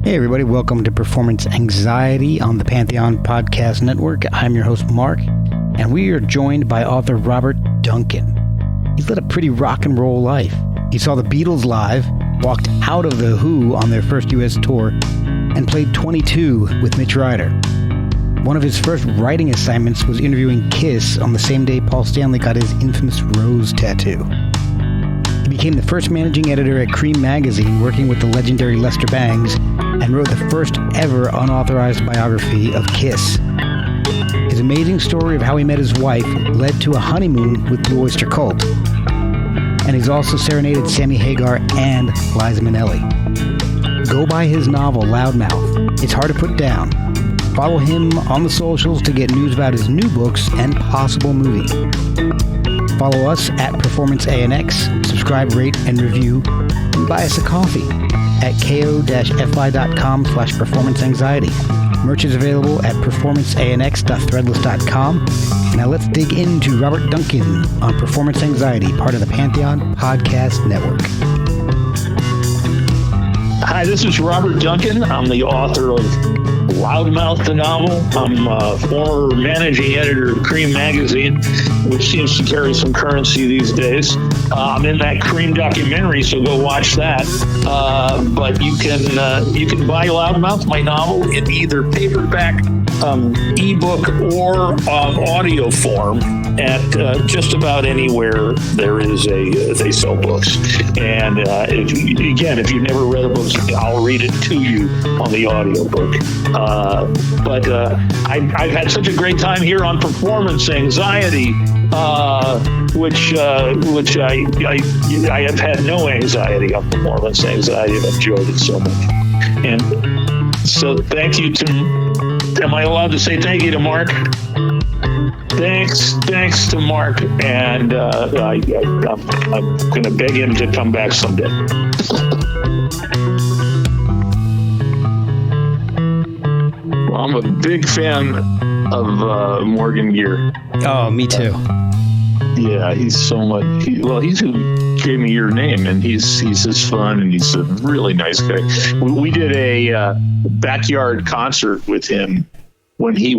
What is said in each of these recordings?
Hey everybody, welcome to Performance Anxiety on the Pantheon Podcast Network. I'm your host Mark, and we are joined by author Robert Duncan. He's led a pretty rock and roll life. He saw the Beatles live, walked out of The Who on their first US tour, and played 22 with Mitch Ryder. One of his first writing assignments was interviewing Kiss on the same day Paul Stanley got his infamous rose tattoo. He became the first managing editor at Creem Magazine, working with the legendary Lester Bangs, and wrote the first ever unauthorized biography of Kiss. His amazing story of how he met his wife led to a honeymoon with Blue Oyster Cult. And he's also serenaded Sammy Hagar and Liza Minelli. Go buy his novel, Loudmouth. It's hard to put down. Follow him on the socials to get news about his new books and possible movie. Follow us at Performance ANX, subscribe, rate, and review, and buy us a coffee at ko-fi.com/performanceanxiety. Merch is available at performanceanx.threadless.com. Now let's dig into Robert Duncan on Performance Anxiety, part of the Pantheon Podcast Network. Hi, this is Robert Duncan. I'm the author of Loudmouth, the novel. I'm a former managing editor of Creem Magazine, which seems to carry some currency these days. I'm in that Creem documentary, so go watch that. But you can buy Loudmouth, my novel, in either paperback, ebook, or audio form at just about anywhere they sell books. And if you've never read a book, I'll read it to you on the audiobook. But I've had such a great time here on Performance Anxiety, which I have had no anxiety on Performance Anxiety. I've enjoyed it so much. And so thank you to, am I allowed to say thank you to Mark? Thanks to Mark, and I'm going to beg him to come back someday. Well, I'm a big fan of Morgan Gear. Oh, me too. Yeah, he's so much. He's who gave me your name, and he's just fun, and he's a really nice guy. We did a backyard concert with him when he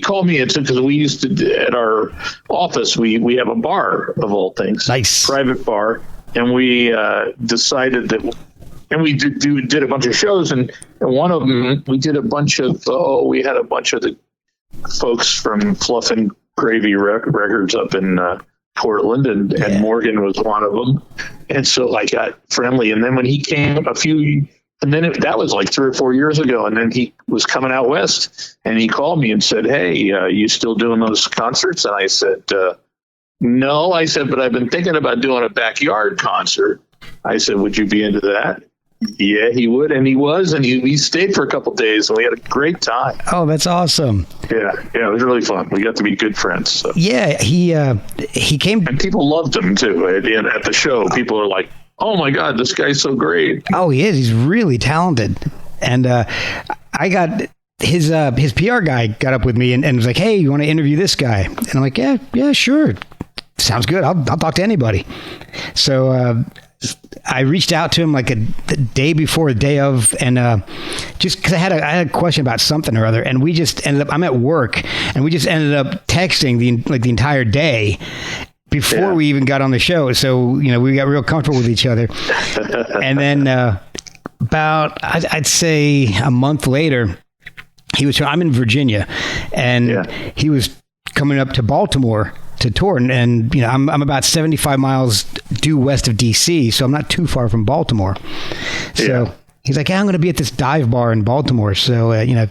called me because we used to, at our office, we have a bar of all things, nice private bar, and we decided that, and we did a bunch of shows, and one of them we did a bunch of we had a bunch of the folks from Fluff and Gravy Records up in Portland, and Morgan was one of them, and so I got friendly, and then when he came that was like 3 or 4 years ago. And then he was coming out west, and he called me and said, "Hey, you still doing those concerts?" And I said, "No." I said, "But I've been thinking about doing a backyard concert." I said, "Would you be into that?" Yeah, he would. And he was, and he stayed for a couple of days, and we had a great time. Oh, that's awesome. Yeah, it was really fun. We got to be good friends. So. Yeah, he came. And people loved him, too. At the show, people are like, "Oh my God, this guy's so great." Oh, he is. He's really talented. And I got his PR guy got up with me and was like, "Hey, you want to interview this guy?" And I'm like, "Yeah, sure. Sounds good. I'll talk to anybody." So I reached out to him like the day before, the day of, and just because I had a question about something or other, and we just ended up. I'm at work, and we just ended up texting the entire day before we even got on the show. So, we got real comfortable with each other. And then about, I'd say a month later, I'm in Virginia, and he was coming up to Baltimore to tour. And I'm about 75 miles due west of DC, so I'm not too far from Baltimore. So he's like, "Yeah, I'm going to be at this dive bar in Baltimore. So, if you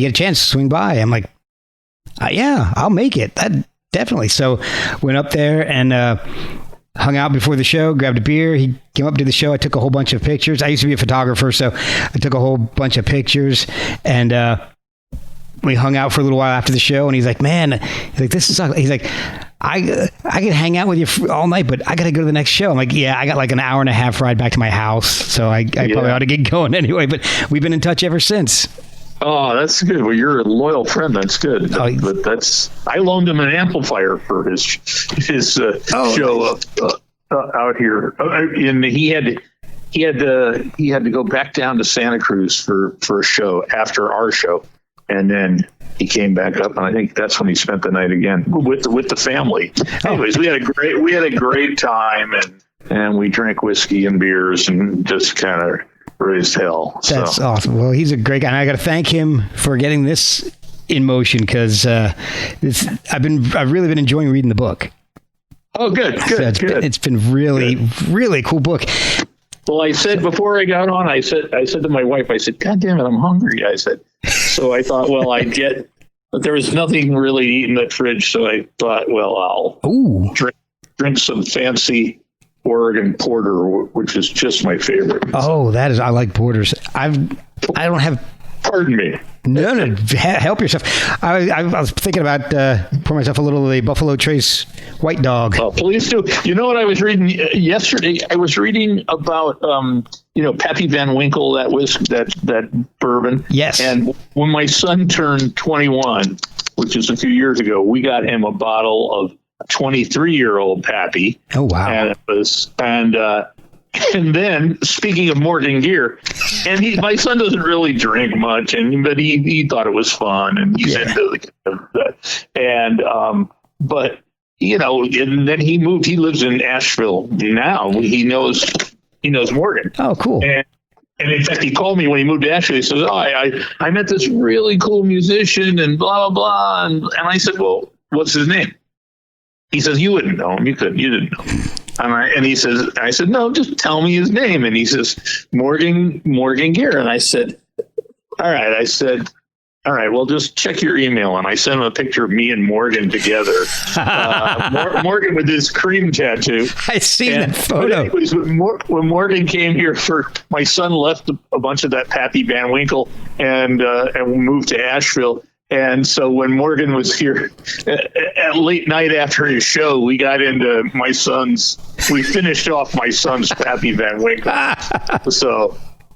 get a chance, swing by." I'm like, "Yeah, I'll make it." Definitely. So went up there and hung out before the show, grabbed a beer. He came up to the show. I took a whole bunch of pictures. I used to be a photographer, so I took a whole bunch of pictures, and we hung out for a little while after the show. And he's like, "Man," he's like, "this is," he's like, I could hang out with you all night, but I got to go to the next show." I'm like, "Yeah, I got like an hour and a half ride back to my house, so I probably ought to get going anyway." But we've been in touch ever since. Oh, that's good. Well, you're a loyal friend. That's good. But I loaned him an amplifier for his show out here, and he had he had to go back down to Santa Cruz for a show after our show, and then he came back up, and I think that's when he spent the night again with the family. Anyways, we had a great time, and we drank whiskey and beers and just kind of raised hell. That's awesome. Well, he's a great guy, and I got to thank him for getting this in motion, because I've really been enjoying reading the book. Oh, good. It's been really cool book. Well, I said before I got on, I said to my wife, I said, God damn it, I'm hungry. I said, so I thought, well, but there was nothing really to eat in that fridge. So I thought, well, I'll drink some fancy Oregon porter, which is just my favorite. Oh, I like porters. I don't have. Pardon me. No, help yourself. I was thinking about pouring myself a little of the Buffalo Trace White Dog. Oh, please do. You know what I was reading yesterday? I was reading about, Pappy Van Winkle, that bourbon. Yes. And when my son turned 21, which is a few years ago, we got him a bottle of 23-year-old Pappy. Oh, wow. And then, speaking of Morgan Gear, and my son doesn't really drink much, but he thought it was fun, and he's into that. And but and then he moved. He lives in Asheville now. He knows Morgan. Oh, cool. And in fact, he called me when he moved to Asheville. He says, "Oh, I met this really cool musician, and blah blah blah." And I said, "Well, what's his name?" He says, "You wouldn't know him. You didn't know him." And he says, I said, "No, just tell me his name." And he says, Morgan Gear. And I said, all right, well, just check your email. And I sent him a picture of me and Morgan together. Morgan with his Creem tattoo. I seen that photo. When Morgan came here my son left a bunch of that Pappy Van Winkle and moved to Asheville. And so when Morgan was here at late night after his show, we got into we finished off my son's Pappy Van Winkle.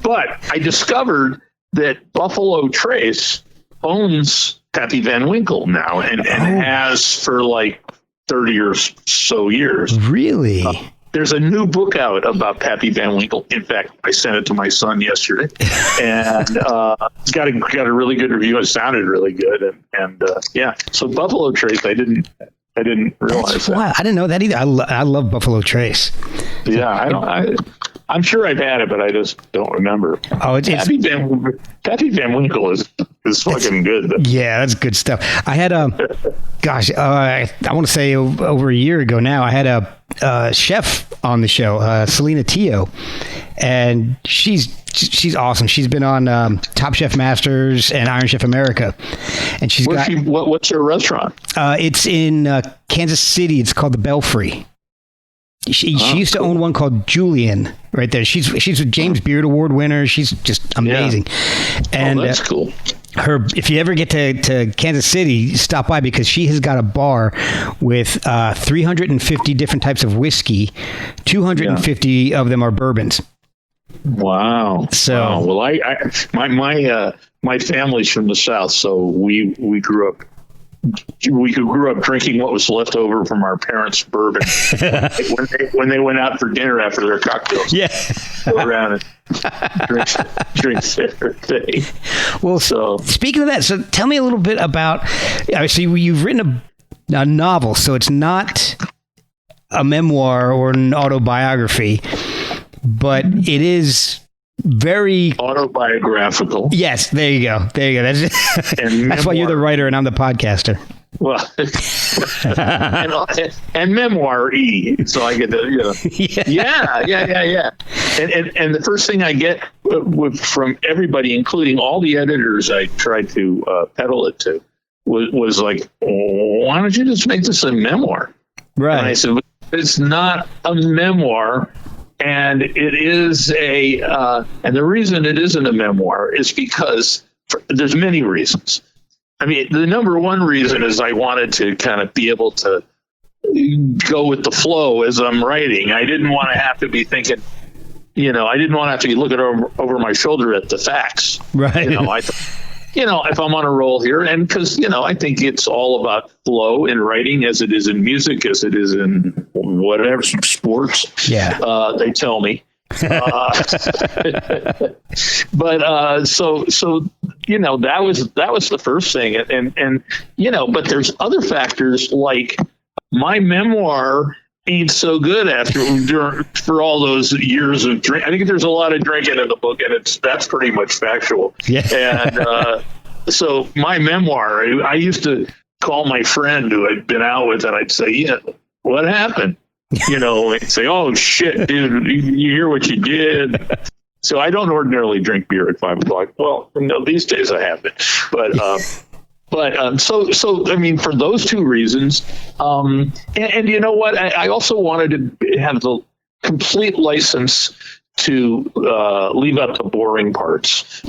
But I discovered that Buffalo Trace owns Pappy Van Winkle now and has for like 30 or so years. Really? There's a new book out about Pappy Van Winkle. In fact, I sent it to my son yesterday, and it's got a really good review. It sounded really good, and So Buffalo Trace, I didn't realize that. Wow, I didn't know that either. I love Buffalo Trace. Yeah, I'm sure I've had it, but I just don't remember. Oh, Pappy Van Winkle is fucking good. Though. Yeah, that's good stuff. I had I want to say over a year ago now, I had a chef on the show, Selena Tio, and she's awesome. She's been on Top Chef Masters and Iron Chef America, and what's her restaurant? It's in Kansas City. It's called the Belfry. She used to own one called Julian right there. She's a James Beard Award winner. She's just amazing. Yeah. And that's cool. If you ever get to Kansas City, stop by, because she has got a bar with 350 different types of whiskey. 250 of them are bourbons. Wow. So, well, my family's from the South, so we grew up drinking what was left over from our parents' bourbon when they went out for dinner after their cocktails. Yeah, go around and drink their thing. Well, so speaking of that, so tell me a little bit about. Obviously, you've written a novel, so it's not a memoir or an autobiography, but it is very autobiographical. Yes, there you go. That's why you're the writer and I'm the podcaster. Well, and memoir-y, so I get to, yeah. And the first thing I get from everybody, including all the editors I tried to peddle it to, was like, why don't you just make this a memoir? Right. And I said, it's not a memoir. And it is and the reason it isn't a memoir is because there's many reasons. I mean, the number one reason is I wanted to kind of be able to go with the flow as I'm writing. I didn't want to have to be thinking, I didn't want to have to be looking over my shoulder at the facts. Right. If I'm on a roll here, and because, I think it's all about flow in writing as it is in music, as it is in whatever sports. Yeah. They tell me. But so that was the first thing, and but there's other factors like my memoir ain't so good for all those years of drink. I think there's a lot of drinking in the book, and that's pretty much factual. Yeah. And so my memoir, I used to call my friend who I'd been out with, and I'd say, "Yeah, what happened?" And say, "Oh shit, dude, you hear what you did." So I don't ordinarily drink beer at 5 o'clock. Well, these days I haven't, but so I mean, for those two reasons, and you know what, I also wanted to have the complete license to leave out the boring parts,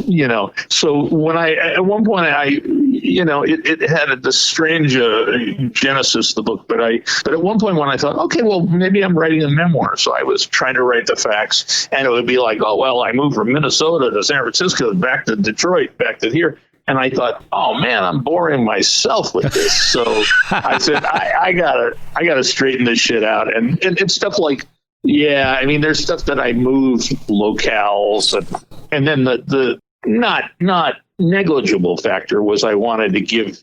So when at one point it had this strange genesis, the book, but at one point when I thought, okay, well, maybe I'm writing a memoir, so I was trying to write the facts, and it would be like, oh well, I moved from Minnesota to San Francisco, back to Detroit, back to here. And I thought, oh man, I'm boring myself with this. So I said, I gotta straighten this shit out. And it's stuff like, yeah, I mean, there's stuff that I moved locales, and then the not negligible factor was I wanted to give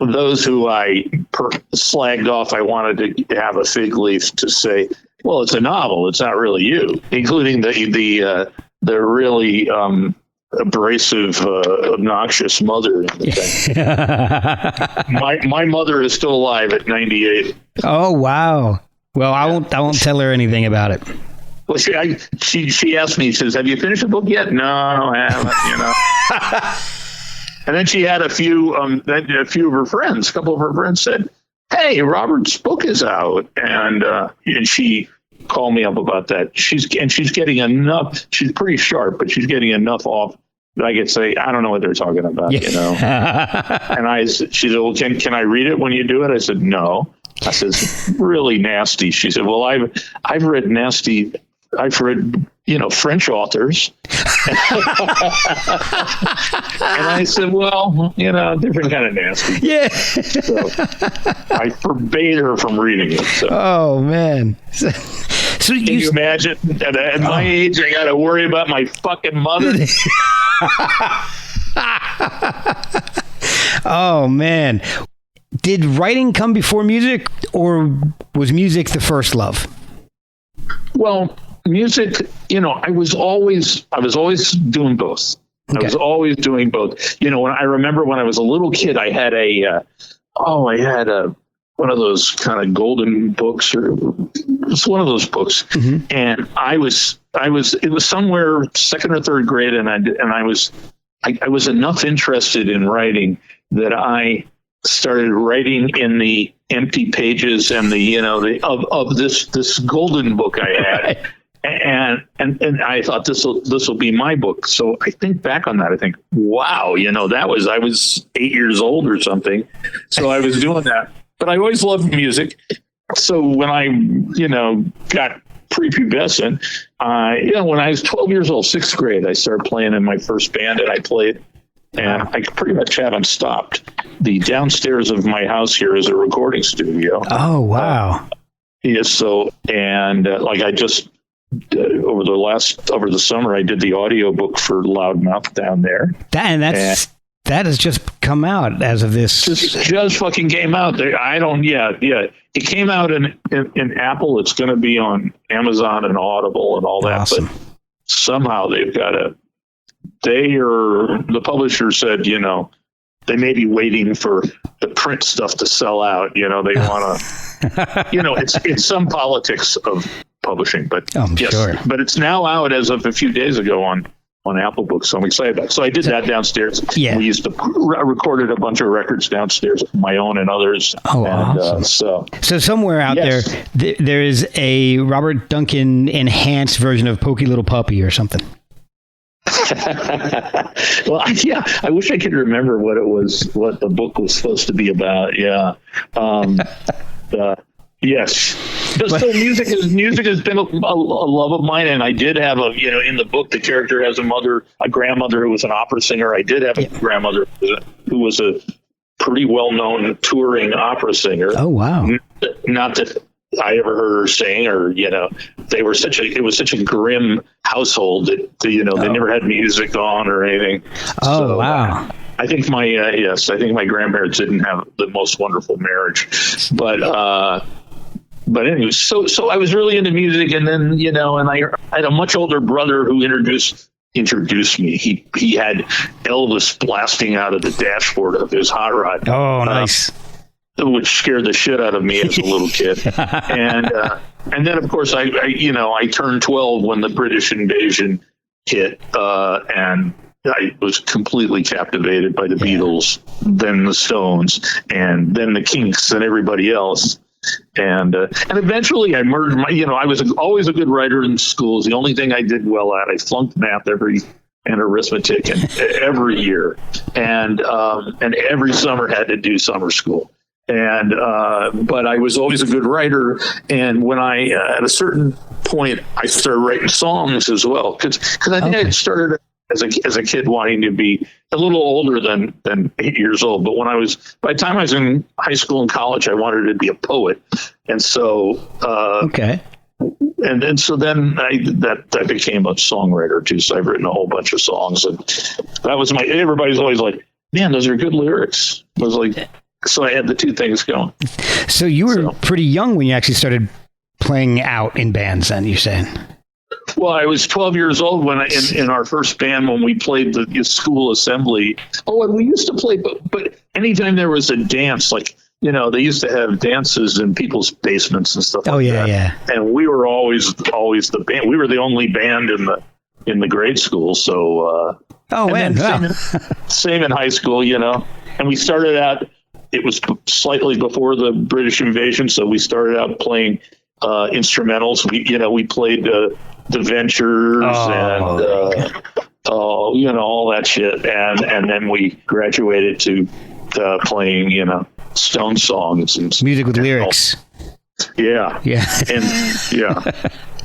those who I slagged off, I wanted to have a fig leaf to say, well, it's a novel, it's not really you, including the really abrasive, obnoxious mother. My mother is still alive at 98. Oh wow. Well, I won't tell her anything about it. Well, she asked me, she says, "Have you finished the book yet?" "No, I haven't." And then she had a few of her friends, a couple of her friends said, "Hey, Robert's book is out," and she called me up about that. She's getting enough. She's pretty sharp, but she's getting enough off that I could say, I don't know what they're talking about, And she said, "Well, can I read it when you do it?" I said, "No." I said, "It's really nasty." She said, "Well, I've read nasty. I've read, French authors." And I said, "Well, different kind of nasty." Yeah. So I forbade her from reading it. So. Oh man. So can you imagine at my age, I got to worry about my fucking mother? Oh man. Did writing come before music, or was music the first love? Well, music, I was always doing both. Okay. I was always doing both. When I remember when I was a little kid, I had one of those kind of golden books, or it's one of those books. Mm-hmm. And it was somewhere second or third grade. And I was enough interested in writing that I started writing in the empty pages and of this golden book I had. Right. And I thought this will be my book. So I think back on that. I think, wow, I was 8 years old or something. So I was doing that, but I always loved music. So when I, got prepubescent, when I was 12 years old, sixth grade, I started playing in my first band, and I played, and I pretty much haven't stopped. The downstairs of my house here is a recording studio. Oh, wow. So, and I just, over the summer, I did the audiobook for Loudmouth down there. That has just come out as of this. Just fucking came out. It came out in Apple. It's going to be on Amazon and Audible and all that. Awesome. But somehow they've got the publisher said, they may be waiting for the print stuff to sell out. They want to, it's some politics of publishing, but sure. But it's now out as of a few days ago on Apple Books, so I'm excited about it. So I did that downstairs. Yeah. We used to recorded a bunch of records downstairs, my own and others. Oh, awesome. So somewhere out there is a Robert Duncan enhanced version of Pokey Little Puppy or something. Well, I wish I could remember what the book was supposed to be about. Yeah. Yes. So music has been a love of mine, and I did have in the book, the character has a grandmother who was an opera singer. I did have a grandmother who was a pretty well-known touring opera singer. Oh, wow. Not that I ever heard her sing, or, it was such a grim household that, they never had music on or anything. Oh, so, wow. I think my grandparents didn't have the most wonderful marriage, but anyway, so I was really into music, and then, and I had a much older brother who introduced me. He had Elvis blasting out of the dashboard of his hot rod. Oh, nice. Which scared the shit out of me as a little kid. And then, of course, I turned 12 when the British invasion hit, and I was completely captivated by the Beatles, then the Stones, and then the Kinks and everybody else. And eventually I merged I was always a good writer in schools. The only thing I did well at, I flunked math and arithmetic every year. And every summer had to do summer school. And but I was always a good writer, and when I at a certain point I started writing songs as well, because I think I started as a kid wanting to be a little older than 8 years old. But by the time I was in high school and college, I wanted to be a poet, and so and so then I became a songwriter too. So I've written a whole bunch of songs, and that was everybody's always like, man, those are good lyrics. I was like. So I had the two things going. So you were pretty young when you actually started playing out in bands, then, you're saying? Well, I was 12 years old when in our first band, when we played the school assembly. Oh, and we used to play, but anytime there was a dance, like, they used to have dances in people's basements and stuff like that. Yeah. And we were always the band. We were the only band in the grade school. So, same in high school, and we started out. It was slightly before the British invasion, so we started out playing instrumentals. We played the Ventures and all that shit, and then we graduated to playing Stone songs and music with lyrics. Yeah. And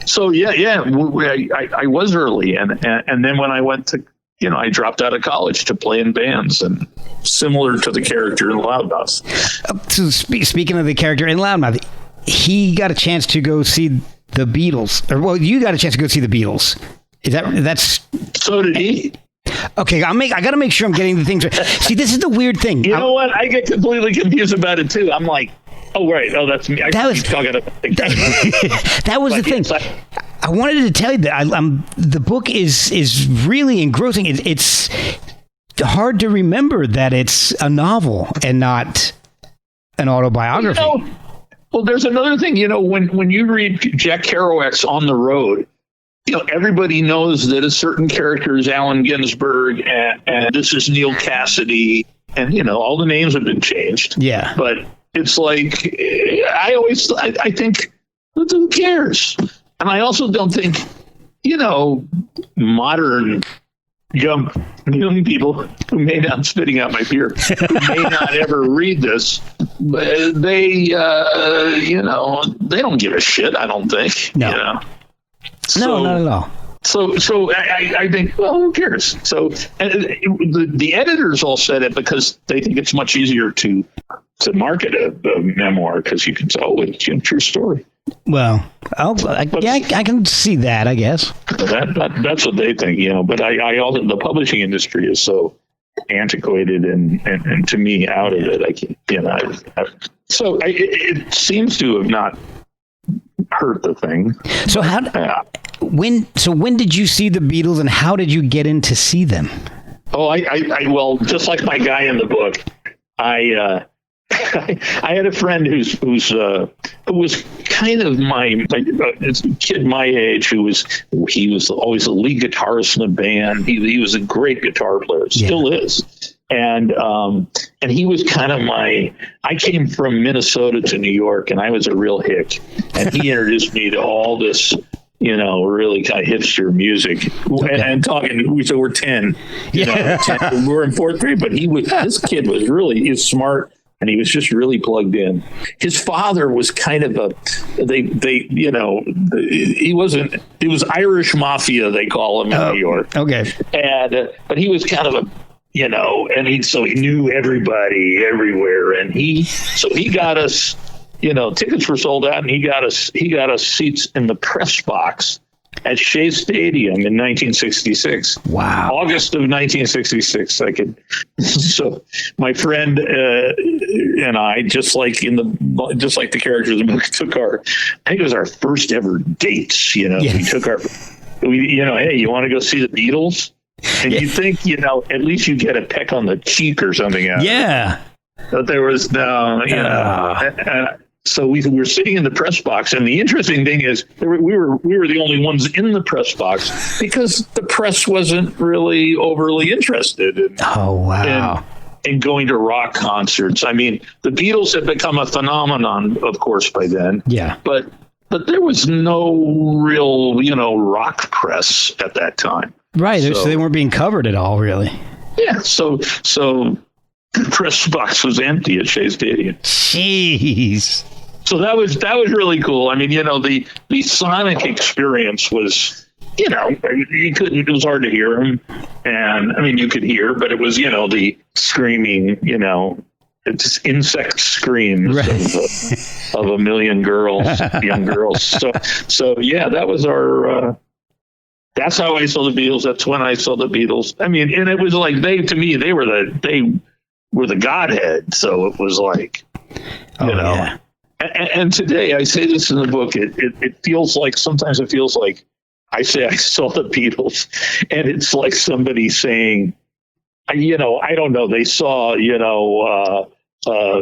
So I was early, and then when I went to I dropped out of college to play in bands, and similar to the character in Loudmouth. So speaking of the character in Loudmouth, he got a chance to go see the Beatles, you got a chance to go see the Beatles. That's so did he? Okay, I got to make sure I'm getting the things right. See, this is the weird thing. You know what? I get completely confused about it too. I'm like, oh right, that's me. That was the thing. I wanted to tell you that the book is really engrossing. It's hard to remember that it's a novel and not an autobiography. Well, there's another thing. When you read Jack Kerouac's On the Road, everybody knows that a certain character is Allen Ginsberg, and this is Neil Cassidy, and all the names have been changed. Yeah, but it's like I think, who cares? And I also don't think, modern young people who may not, I'm spitting out my beer, who may not ever read this, they don't give a shit, I don't think. No. No, not at all. So I think, well, who cares? So the editors all said it because they think it's much easier to market a memoir, because you can say, it's a true story. Well, I can see that, I guess. That's what they think, But I also, the publishing industry is so antiquated and to me out of it. I can't, so it seems to have not hurt the thing. So when did you see the Beatles, and how did you get in to see them? Oh, well, just like my guy in the book, I had a friend who was kind of my kid my age, he was always a lead guitarist in a band. He was a great guitar player, still is. And he was kind of I came from Minnesota to New York, and I was a real hick, and he introduced me to all this, really kind of hipster music. Okay. And talking, so we're 10, 10, we're in fourth grade, but this kid was really smart. And he was just really plugged in. His father was kind of he was Irish mafia, they call him in New York. Okay. And, but he was kind of so he knew everybody everywhere. And he got us tickets were sold out, and he got us seats in the press box at Shea Stadium in 1966. Wow. August of 1966. So my friend and I, just like the characters in the book, I think it was our first ever dates. Yes. We took hey, you want to go see the Beatles? And you think, at least you get a peck on the cheek or something. Yeah. But there was no, so we were sitting in the press box, and the interesting thing is we were the only ones in the press box because the press wasn't really overly interested in going to rock concerts. I mean, the Beatles had become a phenomenon, of course, by then. Yeah. But there was no real, rock press at that time. Right. So they weren't being covered at all, really. Yeah. So the press box was empty at Shea Stadium. Jeez. So that was really cool. I mean, the sonic experience was, it was hard to hear them. And I mean, you could hear, but it was, the screaming, it's insect screams of a million girls, young girls. So yeah, that was our, that's how I saw the Beatles. That's when I saw the Beatles. I mean, and it was like, they were the Godhead. So it was like, Yeah. And today, I say this in the book, it feels like, sometimes it feels like I say I saw the Beatles, and it's like somebody saying, I don't know, they saw,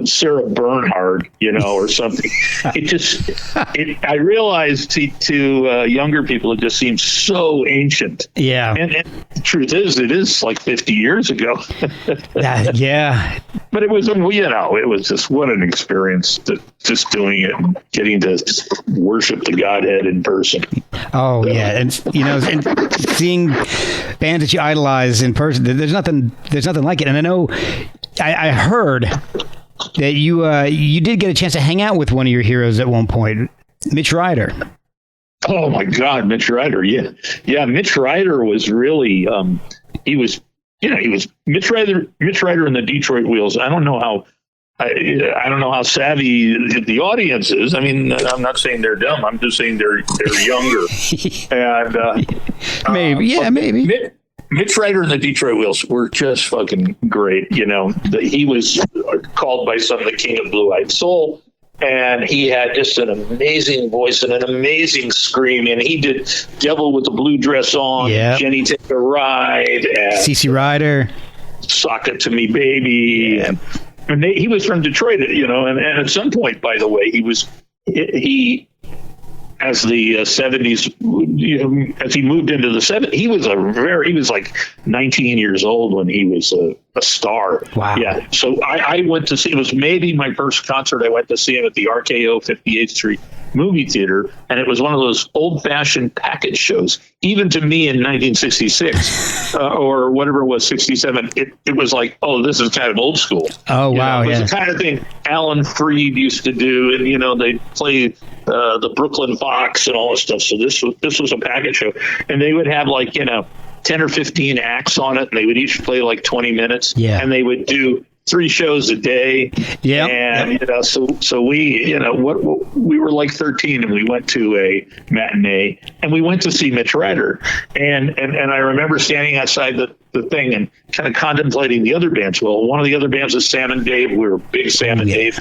Sarah Bernhardt, or something. I realized to younger people, it just seems so ancient. Yeah. And the truth is, it is like 50 years ago. Yeah. But it was, it was just, what an experience, just doing it, and getting to worship the Godhead in person. Oh, yeah. And, and seeing bands that you idolize in person, there's nothing like it. And I know, I heard that you did get a chance to hang out with one of your heroes at one point, Mitch Ryder. Oh my God, Mitch Ryder. Yeah. Yeah. Mitch Ryder was really, he was Mitch Ryder and the Detroit Wheels. I don't know how savvy the audience is. I mean, I'm not saying they're dumb. I'm just saying they're younger. And maybe. Mitch Ryder and the Detroit Wheels were just fucking great. He was called by some the king of blue-eyed soul, and he had just an amazing voice and an amazing scream. And he did Devil with the Blue Dress On, Jenny Take a Ride, and CC Rider, Sock It to Me Baby. And he was from Detroit, and at some point, by the way, he as the 70s, as he moved into the 70s, he was like 19 years old when he was a star. Wow. Yeah. So I went to see, it was maybe my first concert. I went to see him at the RKO 58th Street movie theater, and it was one of those old-fashioned package shows. Even to me in 1966 or whatever it was, 67, it was like, oh, this is kind of old school. Oh, wow. It was the kind of thing Alan Freed used to do, and they'd play the Brooklyn Fox and all this stuff. So this was a package show, and they would have 10 or 15 acts on it, and they would each play 20 minutes. Yeah. And they would do 3 shows a day. Yeah. And so we, we were 13, and we went to a matinee, and we went to see Mitch Ryder, and I remember standing outside the thing and kind of contemplating the other bands. Well, one of the other bands is Sam and Dave. We were big Sam and Dave.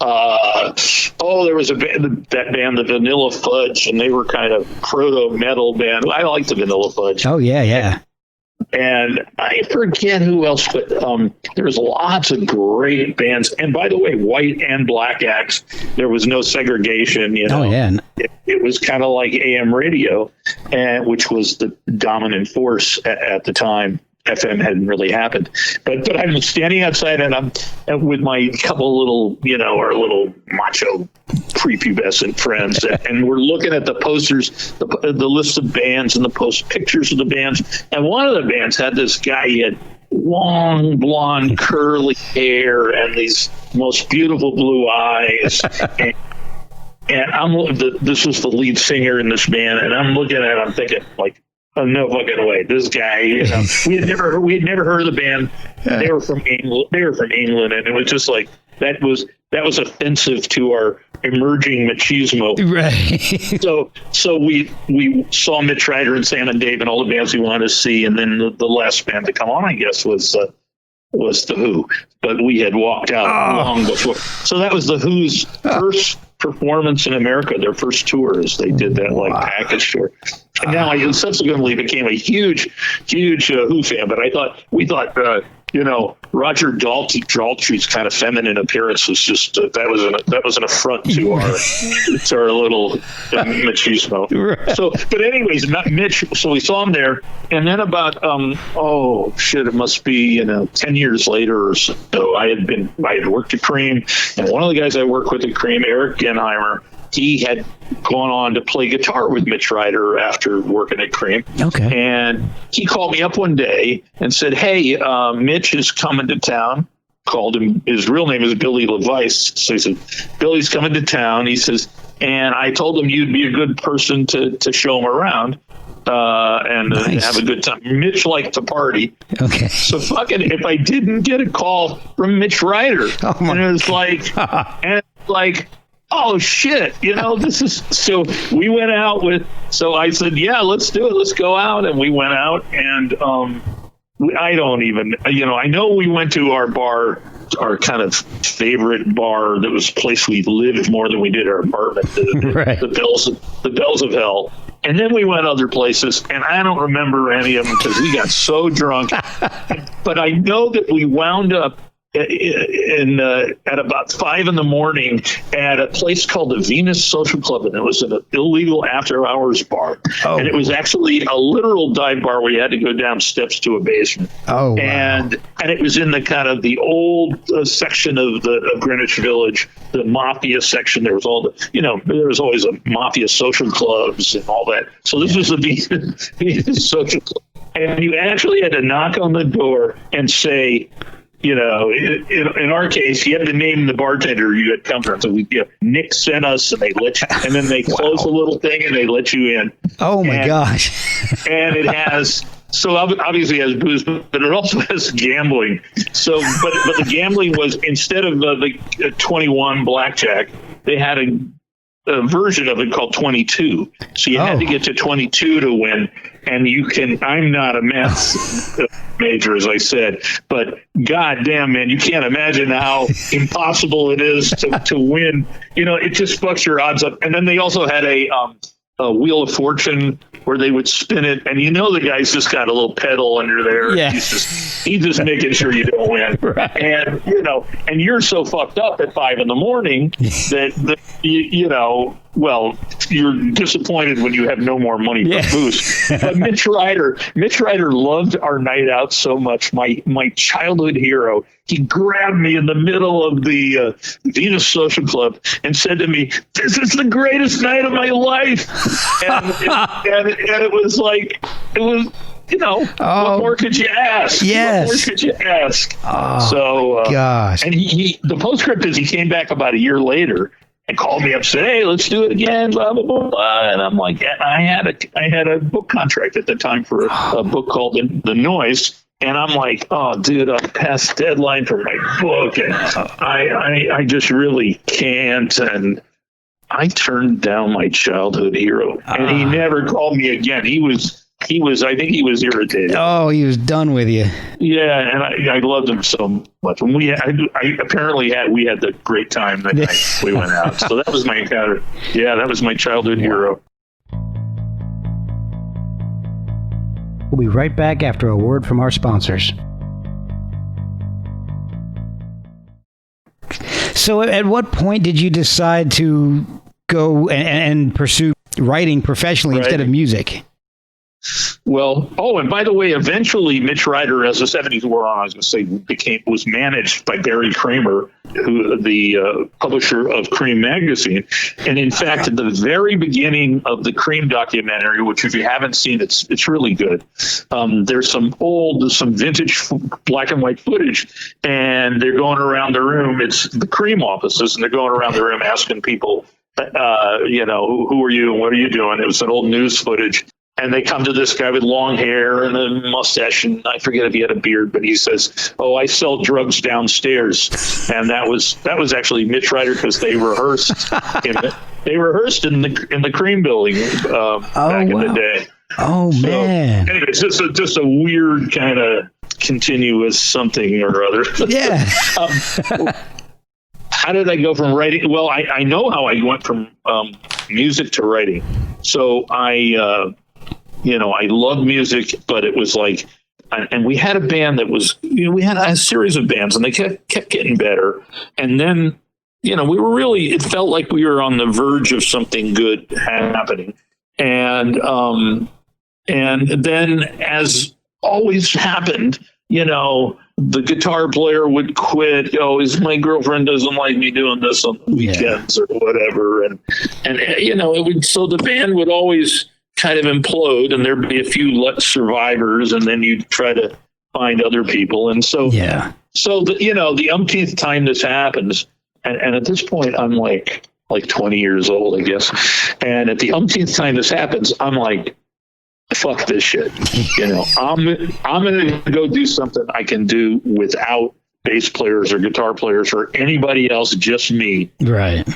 There was that band, the Vanilla Fudge, and they were kind of proto metal band. I like the Vanilla Fudge. Oh yeah. And I forget who else, but there was lots of great bands. And by the way, white and black acts. There was no segregation. Oh yeah. It was kind of like AM radio, which was the dominant force at the time. FM hadn't really happened, but I'm standing outside, and I'm with my couple little, our little macho prepubescent friends, and we're looking at the posters, the list of bands, and the pictures of the bands. And one of the bands had this guy. He had long blonde curly hair and these most beautiful blue eyes. And this was the lead singer in this band, and I'm looking at it, I'm thinking, Oh, no fucking way! This guy, we had never heard of the band. They were from England, and it was just like that was offensive to our emerging machismo. Right. So we saw Mitch Ryder and Sam and Dave and all the bands we wanted to see, and then the last band to come on, I guess, was the Who. But we had walked out long before. So that was the Who's first performance in America, their first tour, as they did that package tour. And now I subsequently became a huge Who fan. But we thought Roger Daltrey's kind of feminine appearance was just that was an affront to our little machismo. Right. So, but anyways, Mitch. So we saw him there, and then about it must be 10 years later or so. I had worked at Creem, and one of the guys I worked with at Creem, Eric Genheimer, he had gone on to play guitar with Mitch Ryder after working at Creem. Okay. And he called me up one day and said, "Hey, Mitch is coming to town." Called him. His real name is Billy LeVice. So he said, "Billy's coming to town." He says, and I told him you'd be a good person to show him around and have a good time. Mitch liked to party. Okay. So fucking, if I didn't get a call from Mitch Ryder, and it was like, oh shit, this is, so we went out so I said, yeah, let's do it. Let's go out. And we went out, and I don't even, I know we went to our bar, our kind of favorite bar that was a place we lived more than we did our apartment, Right. the Bells of Hell. And then we went other places, and I don't remember any of them because we got so drunk. But I know that we wound up at about 5 a.m. at a place called the Venus Social Club, and it was an illegal after-hours bar. Oh. And it was actually a literal dive bar where you had to go down steps to a basement. Oh, wow. And it was in the kind of the old section of Greenwich Village, the mafia section. There was all there was always a mafia social clubs and all that. So this was the Venus Social Club, and you actually had to knock on the door and say, in our case, you had to name the bartender you had come from. So Nick sent us, and they let you, and then they close the little thing and they let you in. Oh my gosh! And it has, so obviously it has booze, but it also has gambling. So, but the gambling was, instead of the 21 blackjack, they had a version of it called 22. So you had to get to 22 to win. And I'm not a math major, as I said, but goddamn, man, you can't imagine how impossible it is to win. It just fucks your odds up. And then they also had a Wheel of Fortune where they would spin it, and the guy's just got a little pedal under there. Yeah. He's just making sure you don't win. Right. And and you're so fucked up at 5 a.m. that you're disappointed when you have no more money for booze. But Mitch Ryder loved our night out so much. My childhood hero. He grabbed me in the middle of the Venus Social Club and said to me, "This is the greatest night of my life." And it was like, what more could you ask? Yes. What more could you ask? Oh, so, gosh. And the postscript is he came back about a year later and called me up and said, "Hey, let's do it again, blah, blah, blah, blah." And I'm like, I had a book contract at the time for a book called The Noise. And I'm like, "Oh, dude, I'm past deadline for my book, and I just really can't." And I turned down my childhood hero, and he never called me again. He was. I think he was irritated. Oh, he was done with you. Yeah, and I loved him so much. And we had the great time that night we went out. So that was my encounter. Yeah, that was my childhood hero. We'll be right back after a word from our sponsors. So at what point did you decide to go and pursue writing professionally instead of music? Well, and by the way, eventually Mitch Ryder, as the 70s wore on, I was going to say, was managed by Barry Kramer, who the publisher of Creem Magazine. And in fact, at the very beginning of the Creem documentary, which if you haven't seen, it's really good. There's some vintage black and white footage, and they're going around the room. It's the Creem offices, and they're going around the room asking people, who are you and what are you doing? It was an old news footage. And they come to this guy with long hair and a mustache, and I forget if he had a beard, but he says, "Oh, I sell drugs downstairs." And that was actually Mitch Ryder, because they rehearsed in the Creem building back in the day. Oh, so, man. Anyway, it's just a weird kind of continuous something or other. Yeah. How did I go from writing? Well, I know how I went from music to writing. So I love music, but it was like, and we had a band that was, we had a series of bands, and they kept getting better. And then, we were really, it felt like we were on the verge of something good happening. And then, as always happened, the guitar player would quit. Oh, my girlfriend doesn't like me doing this on the weekends or whatever. And so the band would always kind of implode, and there'd be a few survivors, and then you'd try to find other people. And so, the umpteenth time this happens, and at this point, I'm like 20 years old, I guess. And at the umpteenth time this happens, I'm like, fuck this shit. I'm going to go do something I can do without bass players or guitar players or anybody else, just me. Right.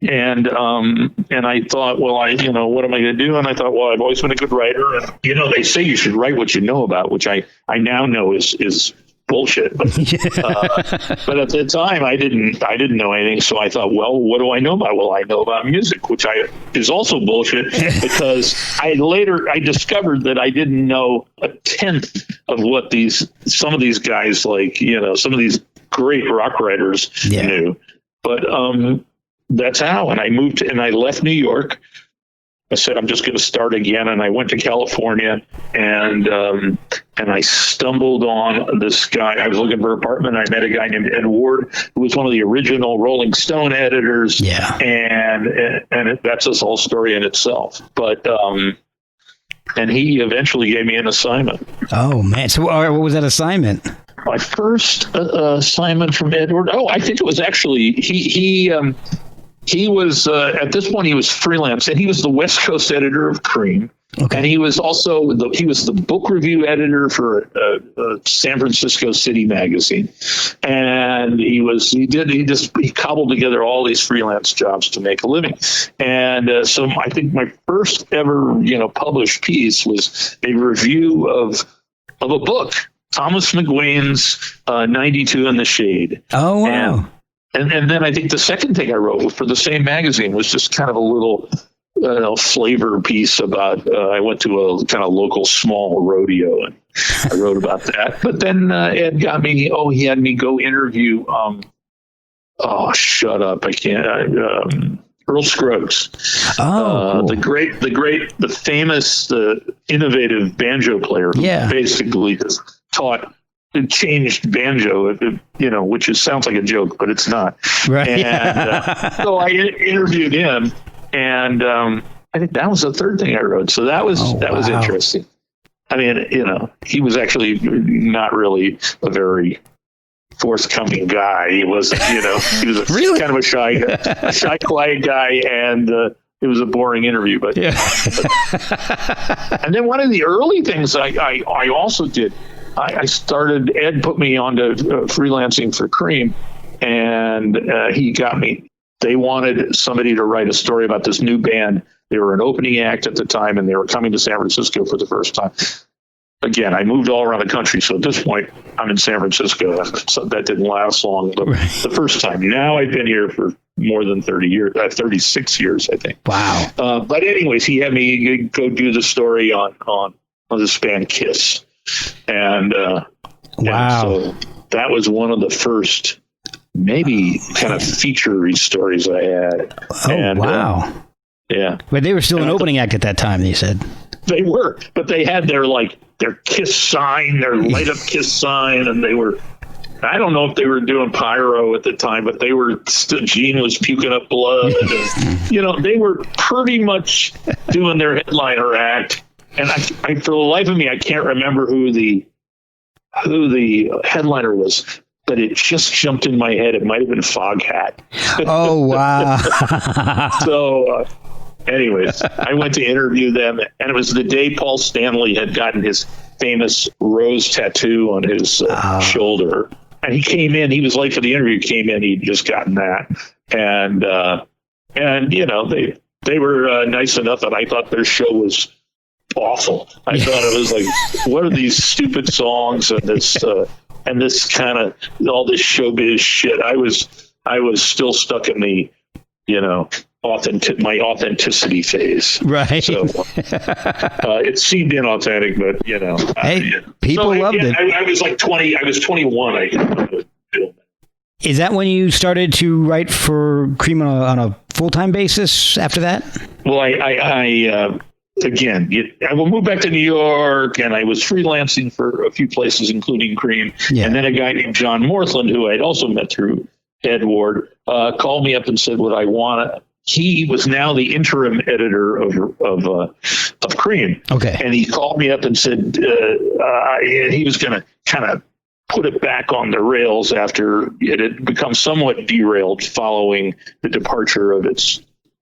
And I thought, well, what am I going to do? And I thought, well, I've always been a good writer. And, they say you should write what you know about, which I now know is bullshit. But at the time, I didn't know anything. So I thought, well, what do I know about? Well, I know about music, which is also bullshit, because I discovered that I didn't know a tenth of what some of these guys, like, some of these great rock writers knew. But that's how. And I moved and I left New York. I said, I'm just going to start again. And I went to California, and I stumbled on this guy. I was looking for an apartment. I met a guy named Ed Ward, who was one of the original Rolling Stone editors. Yeah. And that's his whole story in itself. But, and he eventually gave me an assignment. Oh, man. So what was that assignment? My first assignment from Edward. Oh, I think it was actually, he was, at this point, he was freelance, and he was the West Coast editor of Creem. Okay. And he was also the book review editor for San Francisco City Magazine. And he cobbled together all these freelance jobs to make a living. And so I think my first ever, published piece was a review of a book, Thomas McGuane's 92 in the Shade. Oh, wow. And then I think the second thing I wrote for the same magazine was just kind of a little flavor piece about, I went to a kind of local small rodeo, and I wrote about that. But then Ed he had me go interview, shut up, I can't, Earl Scruggs. Cool. the famous, innovative banjo player who basically just changed banjo, which sounds like a joke, but it's not. Right. And so I interviewed him, and I think that was the third thing I wrote. So that was interesting. I mean, he was actually not really a very forthcoming guy. He wasn't, he was really? Kind of a shy, quiet guy, and it was a boring interview. But, and then one of the early things I also did, Ed put me onto freelancing for Creem, and he got me. They wanted somebody to write a story about this new band. They were an opening act at the time, and they were coming to San Francisco for the first time. Again, I moved all around the country, so at this point, I'm in San Francisco. So that didn't last long, but the first time. Now I've been here for more than 30 years, 36 years, I think. Wow. But anyways, he had me go do the story on this band Kiss. And so that was one of the first maybe kind of feature stories I had. Oh, and, wow. Yeah. But they were still an opening act at that time, you said. They were, but they had their Kiss sign, their light up Kiss sign, and they were, I don't know if they were doing pyro at the time, but they were still, Gene was puking up blood. And, they were pretty much doing their headliner act. And I, for the life of me, I can't remember who the headliner was, but it just jumped in my head. It might have been Foghat. Oh, wow. So Anyways, I went to interview them, and it was the day Paul Stanley had gotten his famous rose tattoo on his shoulder. And he came in, he was late for the interview, came in, he'd just gotten that. And they were nice enough, and I thought their show was awful. I thought it was like, what are these stupid songs and this kind of, all this showbiz shit. I was still stuck in the, my authenticity phase. Right. So it seemed inauthentic, but hey, people loved it. I was like 20. I was 21. I got the film. Is that when you started to write for Creem on a full-time basis after that? Well, I moved back to New York, and I was freelancing for a few places, including Creem. Yeah. And then a guy named John Morthland, who I'd also met through Ed Ward, called me up and said, would I want to? He was now the interim editor of Creem. Okay. And he called me up and said he was going to kind of put it back on the rails after it had become somewhat derailed following the departure of its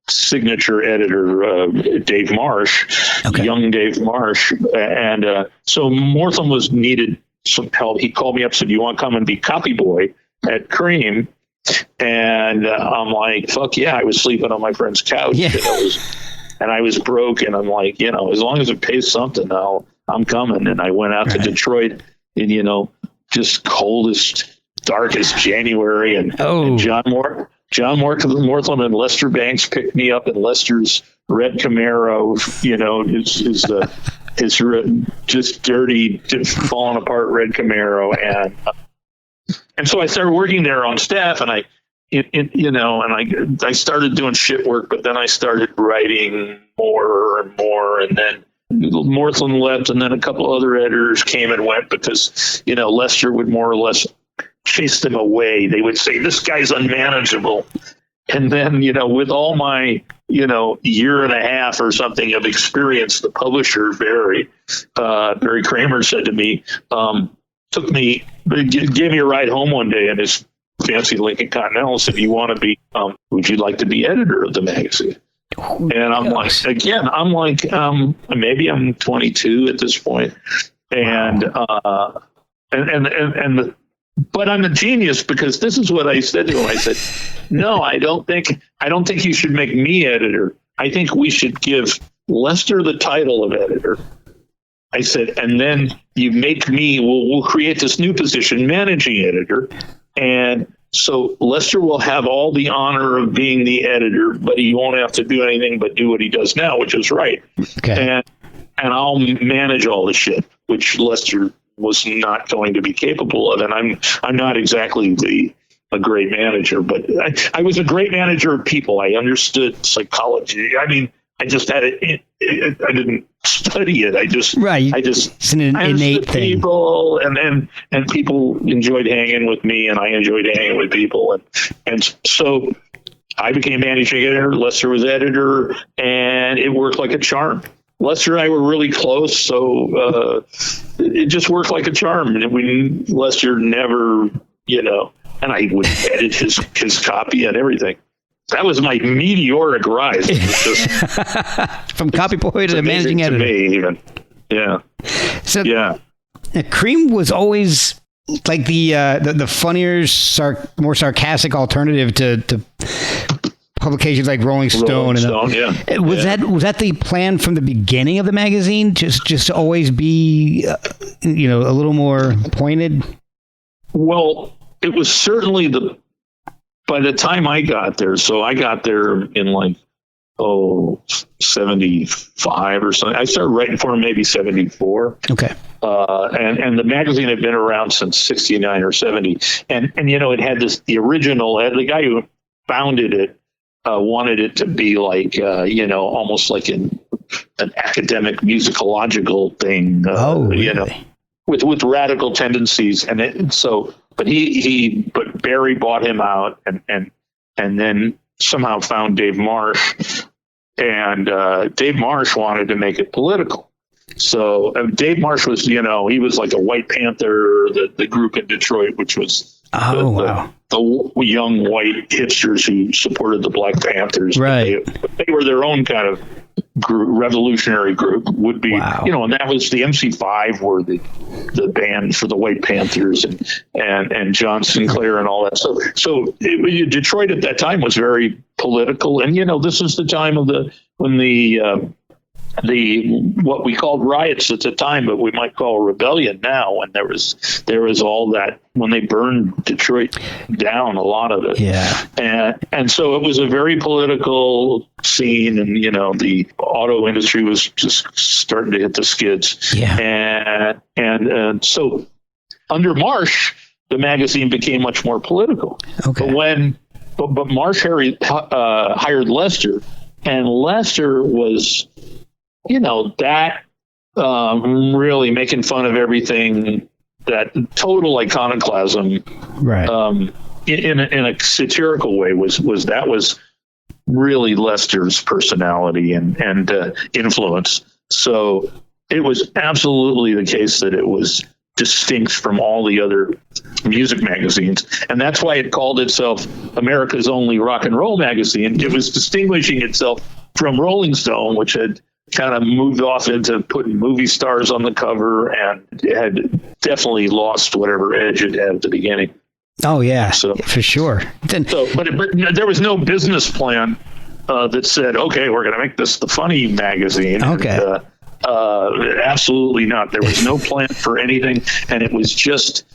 signature editor, Dave Marsh, young Dave Marsh. And so Mortham needed some help. He called me up and said, you want to come and be copy boy at Creem? And I'm like, fuck yeah. I was sleeping on my friend's couch. Yeah. And I was broke. And I'm like, as long as it pays something, I'm coming. And I went out to Detroit in, just coldest, darkest January. And John Morthland and Lester Banks picked me up in Lester's red Camaro, his just dirty, falling apart red Camaro. And so I started working there on staff, and I started doing shit work, but then I started writing more and more, and then Morthland left, and then a couple other editors came and went because, Lester would more or less chase them away. They would say, this guy's unmanageable. And then, with all my, year and a half or something of experience, the publisher, Barry Kramer, said to me, gave me a ride home one day in his fancy Lincoln Continental, said, would you like to be editor of the magazine? And I'm like, maybe I'm 22 at this point. But I'm a genius, because this is what I said to him. I said, no, I don't think you should make me editor. I think we should give Lester the title of editor. I said, and then you make me, we'll create this new position, managing editor. And so Lester will have all the honor of being the editor, but he won't have to do anything but do what he does now, which is right. Okay. And I'll manage all the shit, which Lester was not going to be capable of. And I'm not exactly a great manager, but I was a great manager of people. I understood psychology. I mean, I just had it. I didn't study it. I just it's an innate thing. People, and people enjoyed hanging with me, and I enjoyed hanging with people, and so I became managing editor. Lester was editor, and it worked like a charm. Lester and I were really close, so it just worked like a charm. And Lester never, and I would edit his copy and everything. That was my meteoric rise. From copy boy to managing editor. To me, even. Yeah. So yeah. Creem was always like the funnier, more sarcastic alternative to publications like Rolling Stone. Yeah. Was that the plan from the beginning of the magazine? Just to always be, a little more pointed? Well, it was certainly by the time I got there, so I got there in 75 or something. I started writing for him maybe 74. Okay. And the magazine had been around since 69 or 70. And it had the original, the guy who founded it wanted it to be like, almost like an academic musicological thing, really? with radical tendencies. But Barry bought him out and then somehow found Dave Marsh, and Dave Marsh wanted to make it political. So Dave Marsh was, he was like a White Panther, the group in Detroit, which was the the young white hipsters who supported the Black Panthers. Right. They were their own kind of revolutionary group, would be, and that was the MC5 were the band for the White Panthers and John Sinclair and all that. So Detroit at that time was very political. And, this is the time of when the what we called riots at the time, but we might call a rebellion now. And there was all that when they burned Detroit down, a lot of it. Yeah. And so it was a very political scene, and the auto industry was just starting to hit the skids. Yeah. And so under Marsh, the magazine became much more political. Okay. But Marsh hired Lester, and Lester was, really making fun of everything, that total iconoclasm, right? In a satirical way was really Lester's personality and influence. So it was absolutely the case that it was distinct from all the other music magazines, and that's why it called itself America's only rock and roll magazine. It was distinguishing itself from Rolling Stone, which had kind of moved off into putting movie stars on the cover and had definitely lost whatever edge it had at the beginning. Oh yeah, so for sure. But there was no business plan that said, okay, we're going to make this the funny magazine. Okay. And, absolutely not. There was no plan for anything, and it was just,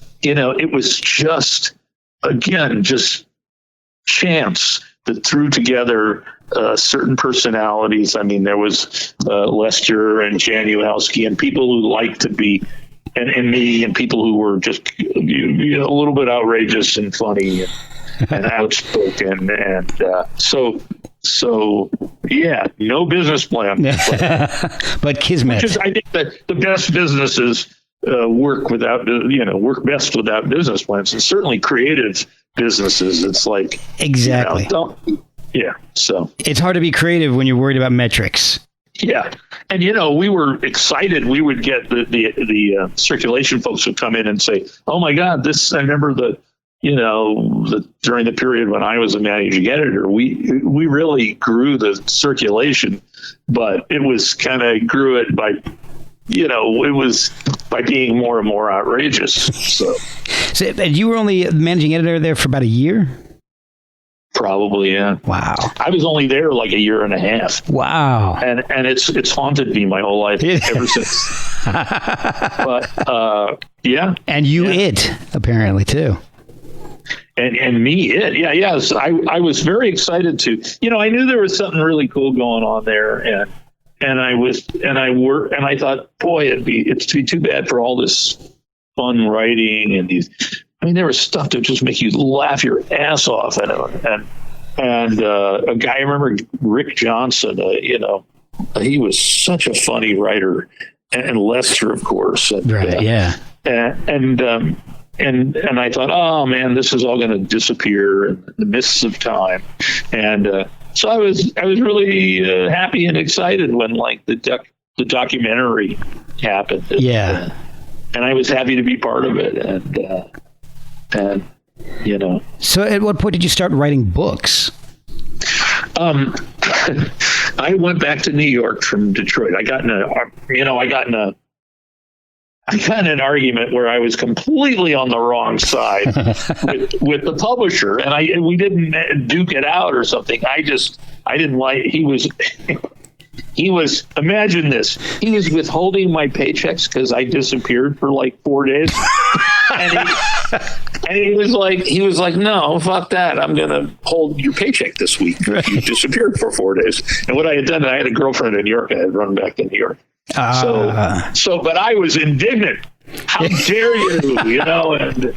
again, just chance that threw together certain personalities. I mean, there was Lester and Januszewski and people who liked to be, and me, and people who were just a little bit outrageous and funny and outspoken. And so yeah, no business plan. But kismet. Which is, I think, that the best businesses work best without business plans, and certainly creative businesses. It's like, exactly. Yeah. So it's hard to be creative when you're worried about metrics. Yeah. And, we were excited. We would get the circulation folks would come in and say, oh my God, I remember during the period when I was a managing editor, we really grew the circulation, but it was kind of grew it by, it was by being more and more outrageous. So you were only managing editor there for about a year? Probably, yeah. Wow. I was only there like a year and a half. Wow. And it's haunted me my whole life ever since. But yeah. And it apparently too. And me, yes. I was very excited to. I knew there was something really cool going on there, and I thought, boy, it's too bad for all this fun writing and these. I mean, there was stuff that just make you laugh your ass off, and a guy, I remember Rick Johnson. He was such a funny writer, and Lester, of course. Right. Yeah. And I thought, oh man, this is all going to disappear in the mists of time, and so I was really happy and excited when the documentary happened. Yeah. And I was happy to be part of it, and So at what point did you start writing books? I went back to New York from Detroit. I got in an argument where I was completely on the wrong side with the publisher, and we didn't duke it out or something. I didn't like, he was, imagine this, he was withholding my paychecks because I disappeared for like 4 days. And he was like, no, fuck that. I'm going to hold your paycheck this week. Right. You disappeared for 4 days. And what I had done, I had a girlfend in New York. I had run back to New York. But I was indignant. How dare you, and,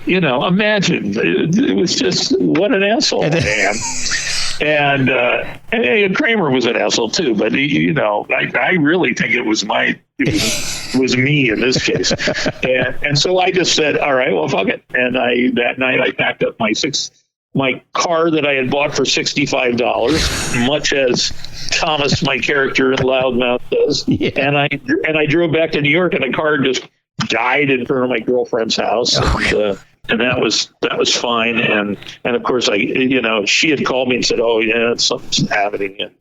imagine. It was just, what an asshole, man. And Kramer was an asshole too, but I really think it was me in this case. And so I just said, all right, well, fuck it. And that night I packed up my car that I had bought for $65, much as Thomas, my character in Loudmouth, does. Yeah. And I drove back to New York, and the car just died in front of my girlfriend's house. and that was fine. And of course, she had called me and said, "Oh yeah, something's happening."